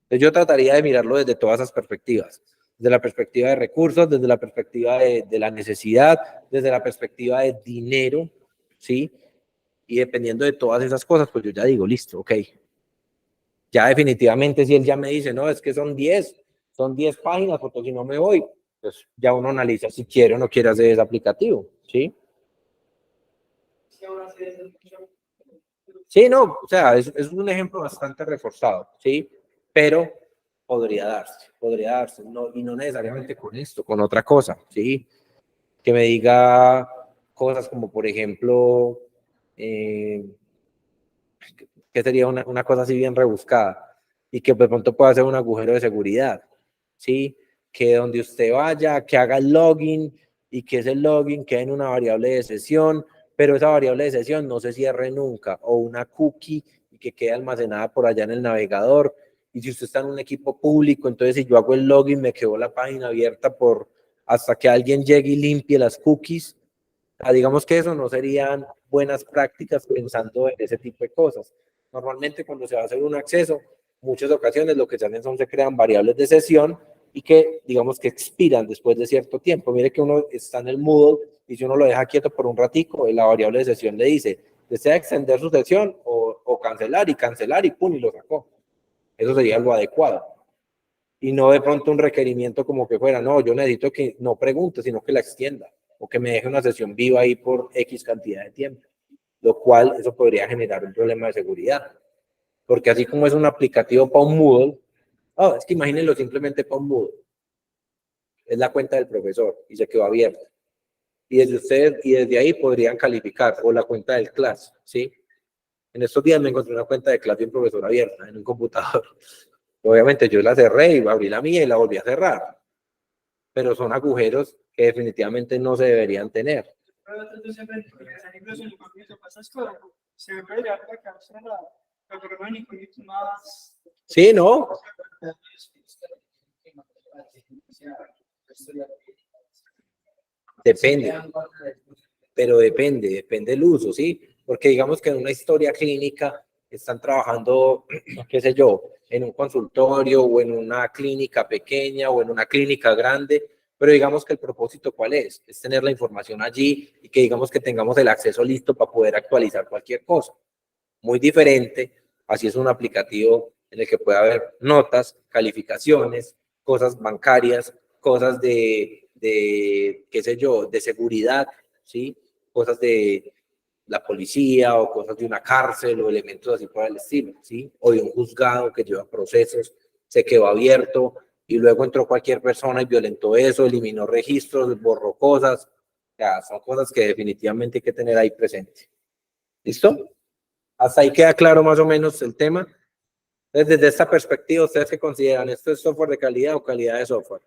yo trataría de mirarlo desde todas esas perspectivas, desde la perspectiva de recursos, desde la perspectiva de la necesidad, desde la perspectiva de dinero, ¿sí? Y dependiendo de todas esas cosas, pues yo ya digo, listo, ok. Ya definitivamente si él ya me dice, no, es que son 10 páginas, porque si no me voy, pues ya uno analiza si quiere o no quiere hacer ese aplicativo, ¿sí? Sí, no, o sea, es un ejemplo bastante reforzado, ¿sí? Pero podría darse, no, y no necesariamente con esto, con otra cosa, ¿sí? Que me diga cosas como, por ejemplo, que sería una cosa así bien rebuscada y que de pronto pueda ser un agujero de seguridad, ¿sí? que donde usted vaya, que haga el login y que ese login quede en una variable de sesión, pero esa variable de sesión no se cierre nunca, o una cookie y que quede almacenada por allá en el navegador. Y si usted está en un equipo público, entonces si yo hago el login, me quedó la página abierta hasta que alguien llegue y limpie las cookies. Digamos que eso no serían buenas prácticas pensando en ese tipo de cosas. Normalmente cuando se va a hacer un acceso, muchas ocasiones lo que se hacen se crean variables de sesión y que digamos que expiran después de cierto tiempo. Mire que uno está en el Moodle y si uno lo deja quieto por un ratico, la variable de sesión le dice, desea extender su sesión o cancelar y pum, y lo sacó. Eso sería algo adecuado. Y no de pronto un requerimiento como que fuera, no, yo necesito que no pregunte, sino que la extienda o que me deje una sesión viva ahí por X cantidad de tiempo, lo cual eso podría generar un problema de seguridad. Porque así como es un aplicativo para un Moodle, es que imagínenlo simplemente para un Moodle. Es la cuenta del profesor y se quedó abierta. Y desde ahí podrían calificar, o la cuenta del class, ¿sí? En estos días me encontré una cuenta de class de un profesor abierta en un computador. Obviamente yo la cerré y abrí la mía y la volví a cerrar. Pero son agujeros que definitivamente no se deberían tener. Sí, ¿no? Depende, pero depende del uso, ¿sí? Porque digamos que en una historia clínica están trabajando, qué sé yo, en un consultorio o en una clínica pequeña o en una clínica grande, pero digamos que el propósito ¿cuál es? Es tener la información allí y que digamos que tengamos el acceso listo para poder actualizar cualquier cosa. Muy diferente, así es un aplicativo en el que puede haber notas, calificaciones, cosas bancarias, cosas qué sé yo, de seguridad, ¿sí? Cosas de la policía o cosas de una cárcel o elementos así por el estilo, ¿sí? O de un juzgado que lleva procesos, se quedó abierto y luego entró cualquier persona y violentó eso, eliminó registros, borró cosas. O sea, son cosas que definitivamente hay que tener ahí presente. ¿Listo? Hasta ahí queda claro más o menos el tema. Entonces, desde esta perspectiva, ¿ustedes qué consideran? ¿Esto es software de calidad o calidad de software?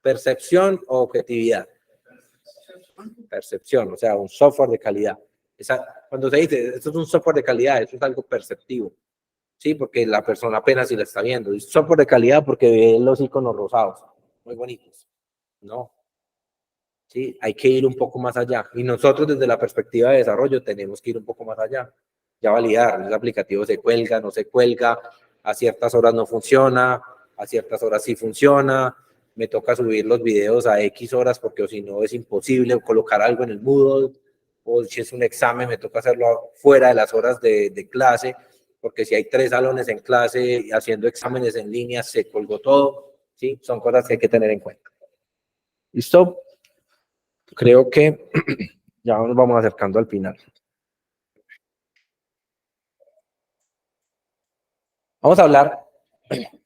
¿Percepción o objetividad? Percepción, o sea, un software de calidad. Cuando se dice, esto es un software de calidad, eso es algo perceptivo. Sí, porque la persona apenas si la está viendo. Es software de calidad porque ve los iconos rosados, muy bonitos. No. Sí, hay que ir un poco más allá. Y nosotros desde la perspectiva de desarrollo tenemos que ir un poco más allá. Ya validar, el aplicativo se cuelga, no se cuelga, a ciertas horas no funciona, a ciertas horas sí funciona, me toca subir los videos a X horas porque o si no es imposible colocar algo en el Moodle, o si es un examen me toca hacerlo fuera de las horas de clase, porque si hay 3 salones en clase haciendo exámenes en línea se colgó todo, ¿sí? Son cosas que hay que tener en cuenta. ¿Listo? Creo que ya nos vamos acercando al final.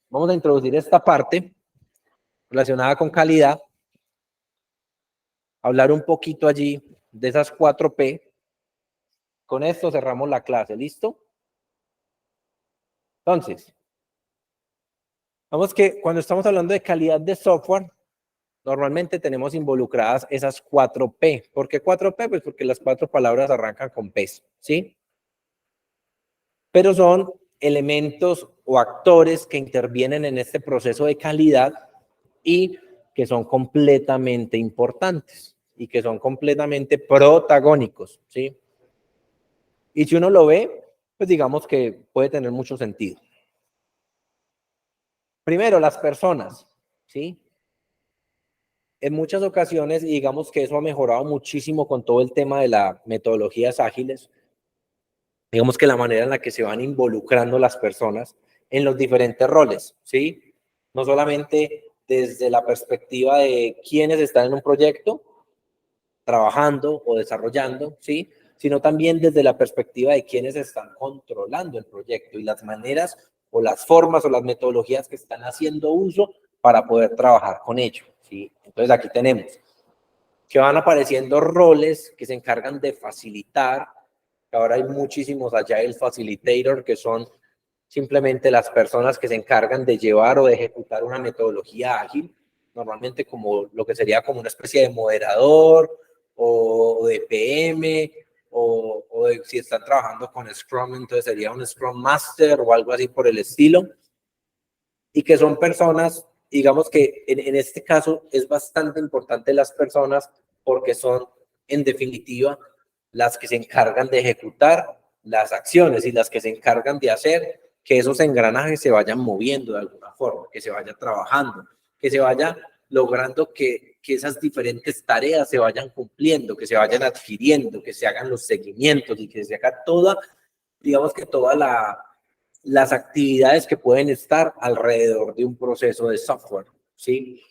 Vamos a introducir esta parte relacionada con calidad, hablar un poquito allí de esas 4P. Con esto cerramos la clase, ¿listo? Entonces, vamos que cuando estamos hablando de calidad de software, normalmente tenemos involucradas esas 4P. ¿Por qué 4P? Pues porque las 4 palabras arrancan con P, ¿sí? Pero son elementos o actores que intervienen en este proceso de calidad y que son completamente importantes y que son completamente protagónicos, ¿sí? Y si uno lo ve, pues digamos que puede tener mucho sentido. Primero, las personas, ¿sí? En muchas ocasiones, y digamos que eso ha mejorado muchísimo con todo el tema de las metodologías ágiles, digamos que la manera en la que se van involucrando las personas en los diferentes roles, ¿sí? No solamente desde la perspectiva de quiénes están en un proyecto, trabajando o desarrollando, ¿sí? Sino también desde la perspectiva de quienes están controlando el proyecto y las maneras o las formas o las metodologías que están haciendo uso para poder trabajar con ello, ¿sí? Entonces aquí tenemos que van apareciendo roles que se encargan de facilitar, que ahora hay muchísimos allá el facilitator, que son simplemente las personas que se encargan de llevar o de ejecutar una metodología ágil, normalmente como lo que sería como una especie de moderador o de PM, o de, si están trabajando con Scrum, entonces sería un Scrum Master o algo así por el estilo, y que son personas, digamos que en este caso es bastante importante las personas porque son, en definitiva, las que se encargan de ejecutar las acciones y las que se encargan de hacer que esos engranajes se vayan moviendo de alguna forma, que se vaya trabajando, que se vaya logrando que esas diferentes tareas se vayan cumpliendo, que se vayan adquiriendo, que se hagan los seguimientos y que se haga toda, digamos que todas las actividades que pueden estar alrededor de un proceso de software, ¿sí?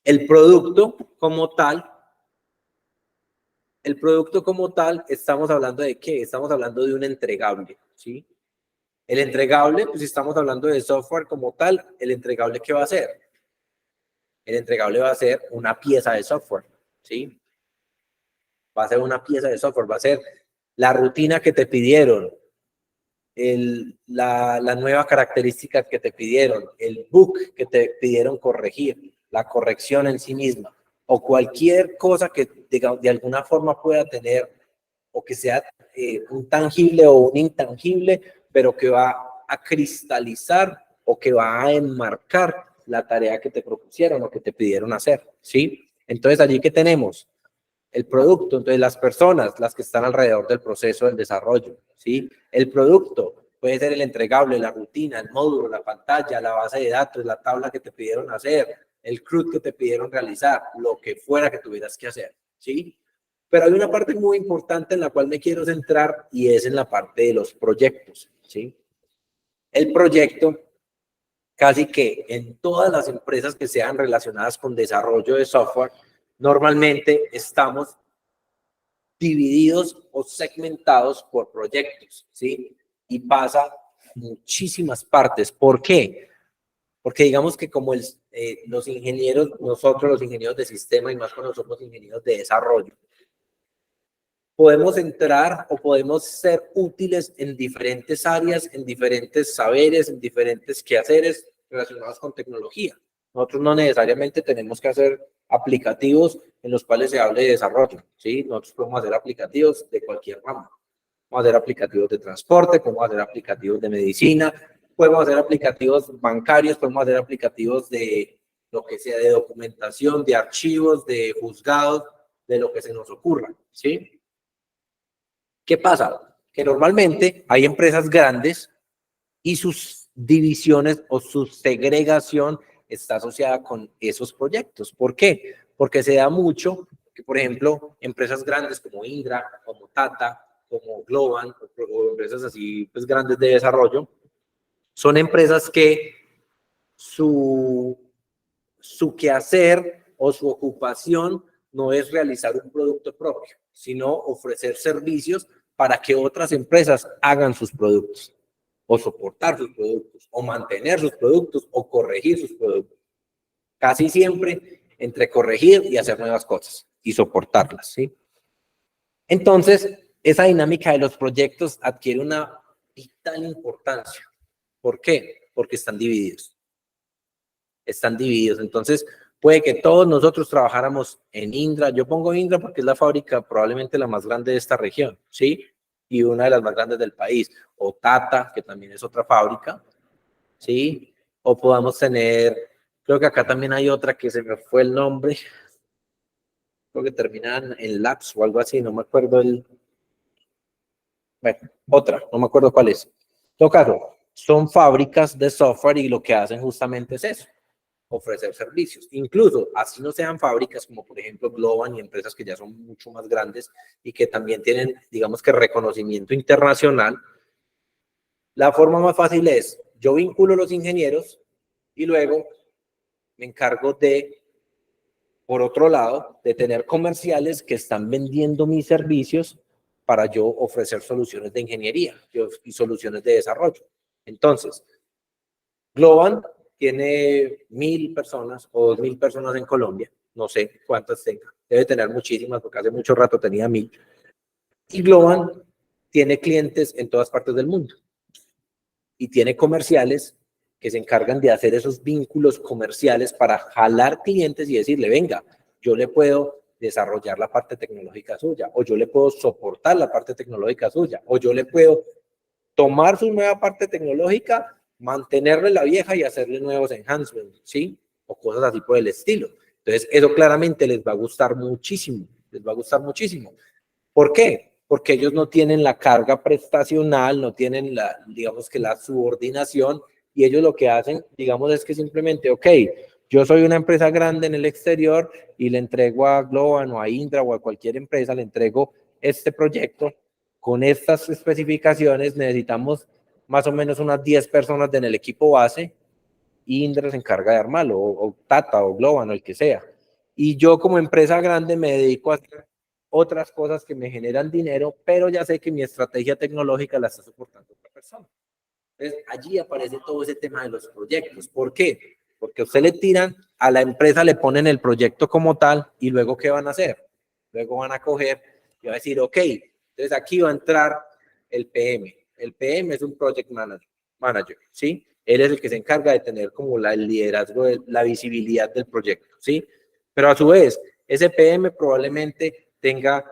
El producto como tal, estamos hablando de qué? Estamos hablando de un entregable, ¿sí? El entregable, pues si estamos hablando de software como tal, el entregable, ¿qué va a ser? El entregable va a ser una pieza de software, ¿sí? Va a ser una pieza de software, va a ser la rutina que te pidieron, la nueva característica que te pidieron, el bug que te pidieron corregir, la corrección en sí misma, o cualquier cosa que de alguna forma pueda tener, o que sea un tangible o un intangible, pero que va a cristalizar o que va a enmarcar la tarea que te propusieron o que te pidieron hacer, ¿sí? Entonces, allí que tenemos el producto, entonces las personas, las que están alrededor del proceso del desarrollo, ¿sí? El producto puede ser el entregable, la rutina, el módulo, la pantalla, la base de datos, la tabla que te pidieron hacer, el CRUD que te pidieron realizar, lo que fuera que tuvieras que hacer, ¿sí? Pero hay una parte muy importante en la cual me quiero centrar y es en la parte de los proyectos, ¿sí? El proyecto, casi que en todas las empresas que sean relacionadas con desarrollo de software, normalmente estamos divididos o segmentados por proyectos, ¿sí? Y pasa muchísimas partes. ¿Por qué? Porque digamos que como los ingenieros, nosotros los ingenieros de sistema y más cuando somos ingenieros de desarrollo, podemos entrar o podemos ser útiles en diferentes áreas, en diferentes saberes, en diferentes quehaceres relacionados con tecnología. Nosotros no necesariamente tenemos que hacer aplicativos en los cuales se hable de desarrollo, ¿sí? Nosotros podemos hacer aplicativos de cualquier rama. Podemos hacer aplicativos de transporte, podemos hacer aplicativos de medicina, podemos hacer aplicativos bancarios, podemos hacer aplicativos de lo que sea, de documentación, de archivos, de juzgados, de lo que se nos ocurra, ¿sí? ¿Qué pasa? Que normalmente hay empresas grandes y sus divisiones o su segregación está asociada con esos proyectos. ¿Por qué? Porque se da mucho que, por ejemplo, empresas grandes como Indra, como Tata, como Globant, o empresas así pues grandes de desarrollo, son empresas que su quehacer o su ocupación no es realizar un producto propio, sino ofrecer servicios para que otras empresas hagan sus productos, o soportar sus productos, o mantener sus productos, o corregir sus productos. Casi siempre entre corregir y hacer nuevas cosas y soportarlas, ¿sí? Entonces, esa dinámica de los proyectos adquiere una vital importancia. ¿Por qué? Porque están divididos. Están divididos. Entonces, puede que todos nosotros trabajáramos en Indra. Yo pongo Indra porque es la fábrica probablemente la más grande de esta región, ¿sí? Y una de las más grandes del país. O Tata, que también es otra fábrica, ¿sí? O podamos tener, creo que acá también hay otra que se me fue el nombre. Creo que terminan en Labs o algo así, no me acuerdo bueno, otra, no me acuerdo cuál es. En todo caso, son fábricas de software y lo que hacen justamente es eso, ofrecer servicios. Incluso, así no sean fábricas como por ejemplo Globant y empresas que ya son mucho más grandes y que también tienen, digamos que reconocimiento internacional, la forma más fácil es, yo vinculo a los ingenieros y luego me encargo de, por otro lado, de tener comerciales que están vendiendo mis servicios para yo ofrecer soluciones de ingeniería y soluciones de desarrollo. Entonces, Globant tiene 1.000 personas o 2.000 personas en Colombia, no sé cuántas tenga, debe tener muchísimas porque hace mucho rato tenía 1.000. Y Globant tiene clientes en todas partes del mundo. y tiene comerciales que se encargan de hacer esos vínculos comerciales para jalar clientes y decirle, venga, yo le puedo desarrollar la parte tecnológica suya, o yo le puedo soportar la parte tecnológica suya, o yo le puedo tomar su nueva parte tecnológica, mantenerle la vieja y hacerle nuevos enhancements, ¿sí? O cosas así por el estilo. Entonces, eso claramente les va a gustar muchísimo, les va a gustar muchísimo. ¿Por qué? Porque ellos no tienen la carga prestacional, no tienen la, digamos que la subordinación, y ellos lo que hacen, digamos, es que simplemente, ok, yo soy una empresa grande en el exterior y le entrego a Globan o a Indra o a cualquier empresa, le entrego este proyecto con estas especificaciones, necesitamos más o menos unas 10 personas en el equipo base, y Indra se encarga de armarlo, o Tata o Globan o el que sea. Y yo como empresa grande me dedico a hacer otras cosas que me generan dinero, pero ya sé que mi estrategia tecnológica la está soportando otra persona. Entonces, allí aparece todo ese tema de los proyectos. ¿Por qué? Porque a usted le tiran, a la empresa le ponen el proyecto como tal, y luego, ¿qué van a hacer? Luego van a coger y van a decir, ok, entonces aquí va a entrar el PM. El PM es un Project Manager, ¿sí? Él es el que se encarga de tener como el liderazgo, la visibilidad del proyecto, ¿sí? Pero a su vez, ese PM probablemente tenga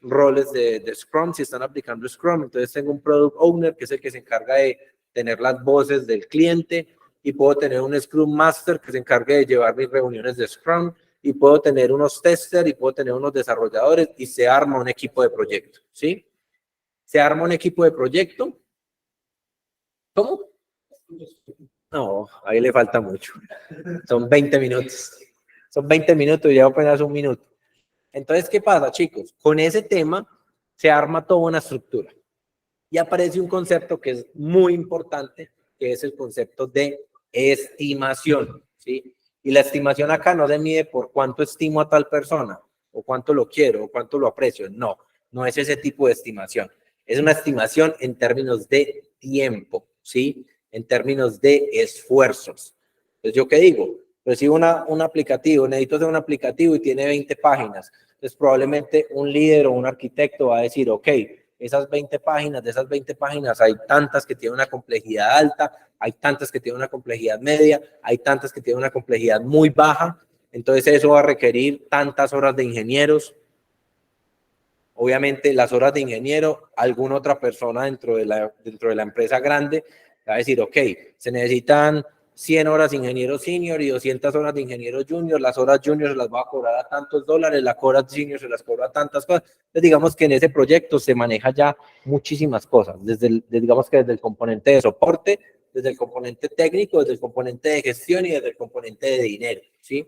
roles de Scrum, si están aplicando Scrum. Entonces tengo un Product Owner, que es el que se encarga de tener las voces del cliente, y puedo tener un Scrum Master que se encargue de llevar mis reuniones de Scrum, y puedo tener unos testers, y puedo tener unos desarrolladores, y se arma un equipo de proyecto, ¿sí? Se arma un equipo de proyecto. ¿Cómo? No, ahí le falta mucho. Son 20 minutos. Son 20 minutos y ya apenas un minuto. Entonces, ¿qué pasa, chicos? Con ese tema se arma toda una estructura y aparece un concepto que es muy importante, que es el concepto de estimación, ¿sí? Y la estimación acá no se mide por cuánto estimo a tal persona, o cuánto lo quiero, o cuánto lo aprecio. No, no es ese tipo de estimación. Es una estimación en términos de tiempo, ¿sí? En términos de esfuerzos. Entonces, ¿yo qué digo? Recibo un aplicativo, necesito hacer un aplicativo y tiene 20 páginas. Entonces, probablemente un líder o un arquitecto va a decir, ok, esas 20 páginas, de esas 20 páginas hay tantas que tienen una complejidad alta, hay tantas que tienen una complejidad media, hay tantas que tienen una complejidad muy baja. Entonces, eso va a requerir tantas horas de ingenieros. Obviamente, las horas de ingeniero, alguna otra persona dentro de la empresa grande va a decir, ok, se necesitan 100 horas de ingeniero senior y 200 horas de ingeniero junior. Las horas junior se las va a cobrar a tantos $, las horas senior se las cobra a tantas cosas. Entonces, digamos que en ese proyecto se maneja ya muchísimas cosas, digamos que desde el componente de soporte, desde el componente técnico, desde el componente de gestión y desde el componente de dinero, ¿sí?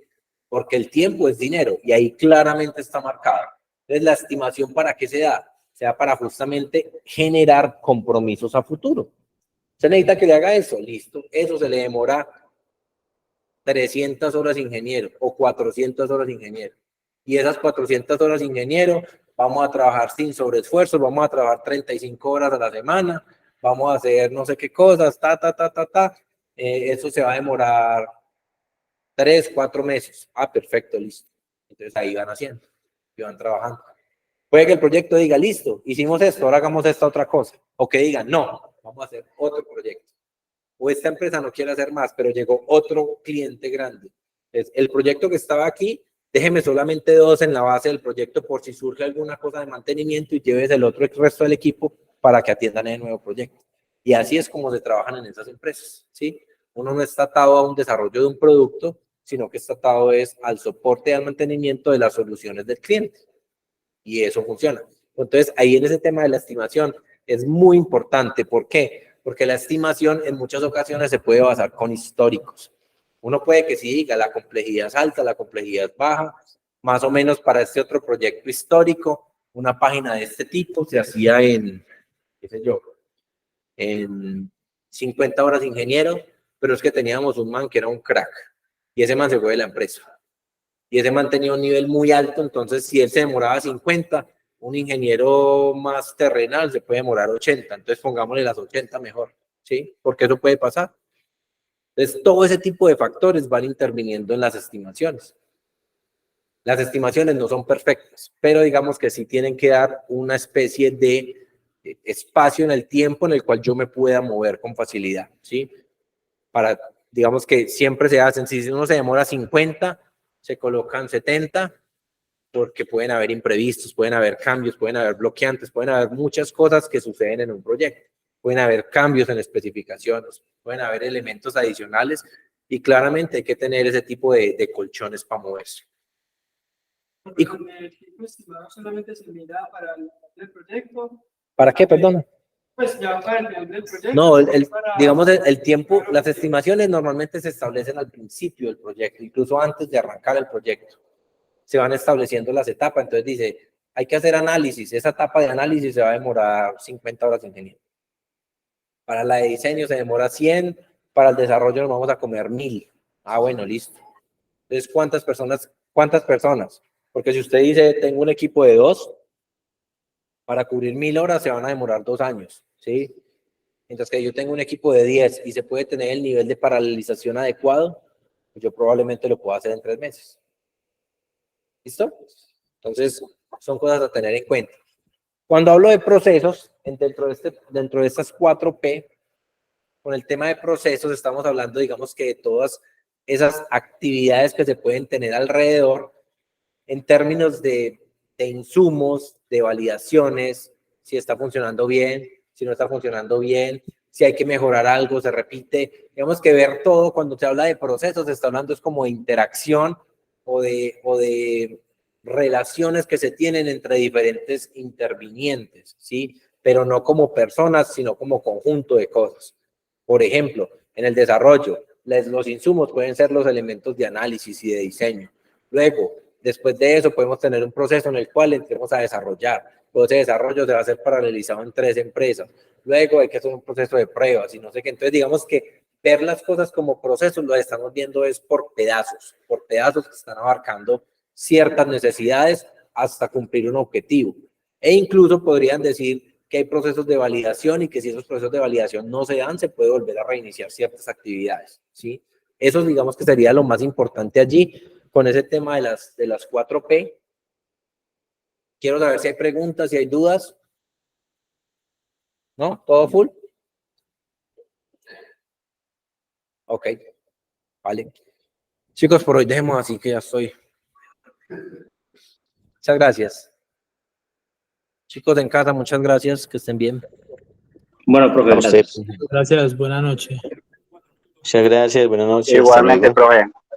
Porque el tiempo es dinero y ahí claramente está marcado. Entonces, la estimación, ¿para qué se da? Se da para justamente generar compromisos a futuro. ¿Se necesita que le haga eso? Listo. Eso se le demora 300 horas ingeniero o 400 horas ingeniero. Y esas 400 horas ingeniero, vamos a trabajar sin sobreesfuerzo, vamos a trabajar 35 horas a la semana, vamos a hacer no sé qué cosas, eso se va a demorar 3, 4 meses. Ah, perfecto, listo. Entonces ahí van haciendo y van trabajando. Puede que el proyecto diga, listo, hicimos esto, ahora hagamos esta otra cosa. O que digan, no, vamos a hacer otro proyecto. O esta empresa no quiere hacer más, pero llegó otro cliente grande. Entonces, el proyecto que estaba aquí, déjeme solamente 2 en la base del proyecto por si surge alguna cosa de mantenimiento, y lleves el otro resto del equipo para que atiendan el nuevo proyecto. Y así es como se trabajan en esas empresas, ¿sí? Uno no está atado a un desarrollo de un producto, sino que está atado al soporte y al mantenimiento de las soluciones del cliente. Y eso funciona. Entonces, ahí en ese tema de la estimación es muy importante. ¿Por qué? Porque la estimación en muchas ocasiones se puede basar con históricos. Uno puede que sí diga, la complejidad es alta, la complejidad es baja. Más o menos para este otro proyecto histórico, una página de este tipo se hacía en, qué sé yo, en 50 horas de ingeniero, pero es que teníamos un man que era un crack, y ese man se fue de la empresa. Y ese man tenía un nivel muy alto, entonces si él se demoraba 50, un ingeniero más terrenal se puede demorar 80, entonces pongámosle las 80 mejor, ¿sí? Porque eso puede pasar. Entonces, todo ese tipo de factores van interviniendo en las estimaciones. Las estimaciones no son perfectas, pero digamos que sí tienen que dar una especie de espacio en el tiempo en el cual yo me pueda mover con facilidad, ¿sí? Para, digamos que siempre se hacen, si uno se demora 50, se colocan 70, porque pueden haber imprevistos, pueden haber cambios, pueden haber bloqueantes, pueden haber muchas cosas que suceden en un proyecto, pueden haber cambios en especificaciones, pueden haber elementos adicionales y claramente hay que tener ese tipo de colchones para moverse. Y con el tiempo estimado solamente se mira para el proyecto. ¿Para qué, perdón? Pues ya para el final del proyecto. No, para, digamos el tiempo, las estimaciones normalmente se establecen al principio del proyecto, incluso antes de arrancar el proyecto. Se van estableciendo las etapas, entonces dice, hay que hacer análisis, esa etapa de análisis se va a demorar 50 horas, ingeniero. Para la de diseño se demora 100, para el desarrollo nos vamos a comer 1000. Ah, bueno, listo. Entonces, ¿cuántas personas? Porque si usted dice, tengo un equipo de 2, para cubrir 1000 horas se van a demorar 2 años, ¿sí? Mientras que yo tengo un equipo de 10 y se puede tener el nivel de paralelización adecuado, pues yo probablemente lo pueda hacer en 3 meses. ¿Listo? Entonces, son cosas a tener en cuenta. Cuando hablo de procesos, dentro de estas 4P, con el tema de procesos estamos hablando, digamos que de todas esas actividades que se pueden tener alrededor en términos de insumos, de validaciones, si está funcionando bien, si no está funcionando bien, si hay que mejorar algo, se repite. Digamos que ver todo, cuando se habla de procesos, se está hablando es como de interacción o de relaciones que se tienen entre diferentes intervinientes, ¿sí? Pero no como personas, sino como conjunto de cosas. Por ejemplo, en el desarrollo, los insumos pueden ser los elementos de análisis y de diseño. Luego, después de eso, podemos tener un proceso en el cual entremos a desarrollar. Todo ese desarrollo se va a hacer paralelizado en 3 empresas. Luego hay que hacer un proceso de pruebas y no sé qué. Entonces, digamos que ver las cosas como procesos lo estamos viendo es por pedazos que están abarcando ciertas necesidades hasta cumplir un objetivo. E incluso podrían decir que hay procesos de validación y que si esos procesos de validación no se dan, se puede volver a reiniciar ciertas actividades, ¿sí? Eso digamos que sería lo más importante allí con ese tema de las 4P. Quiero saber si hay preguntas, si hay dudas. ¿No? ¿Todo full? Ok, vale. Chicos, por hoy dejemos así que ya estoy. Muchas gracias. Chicos en casa, muchas gracias, que estén bien. Bueno, profe, A usted. gracias. Gracias, buena noche. Muchas gracias, buenas noches. Igualmente, hasta luego. profe.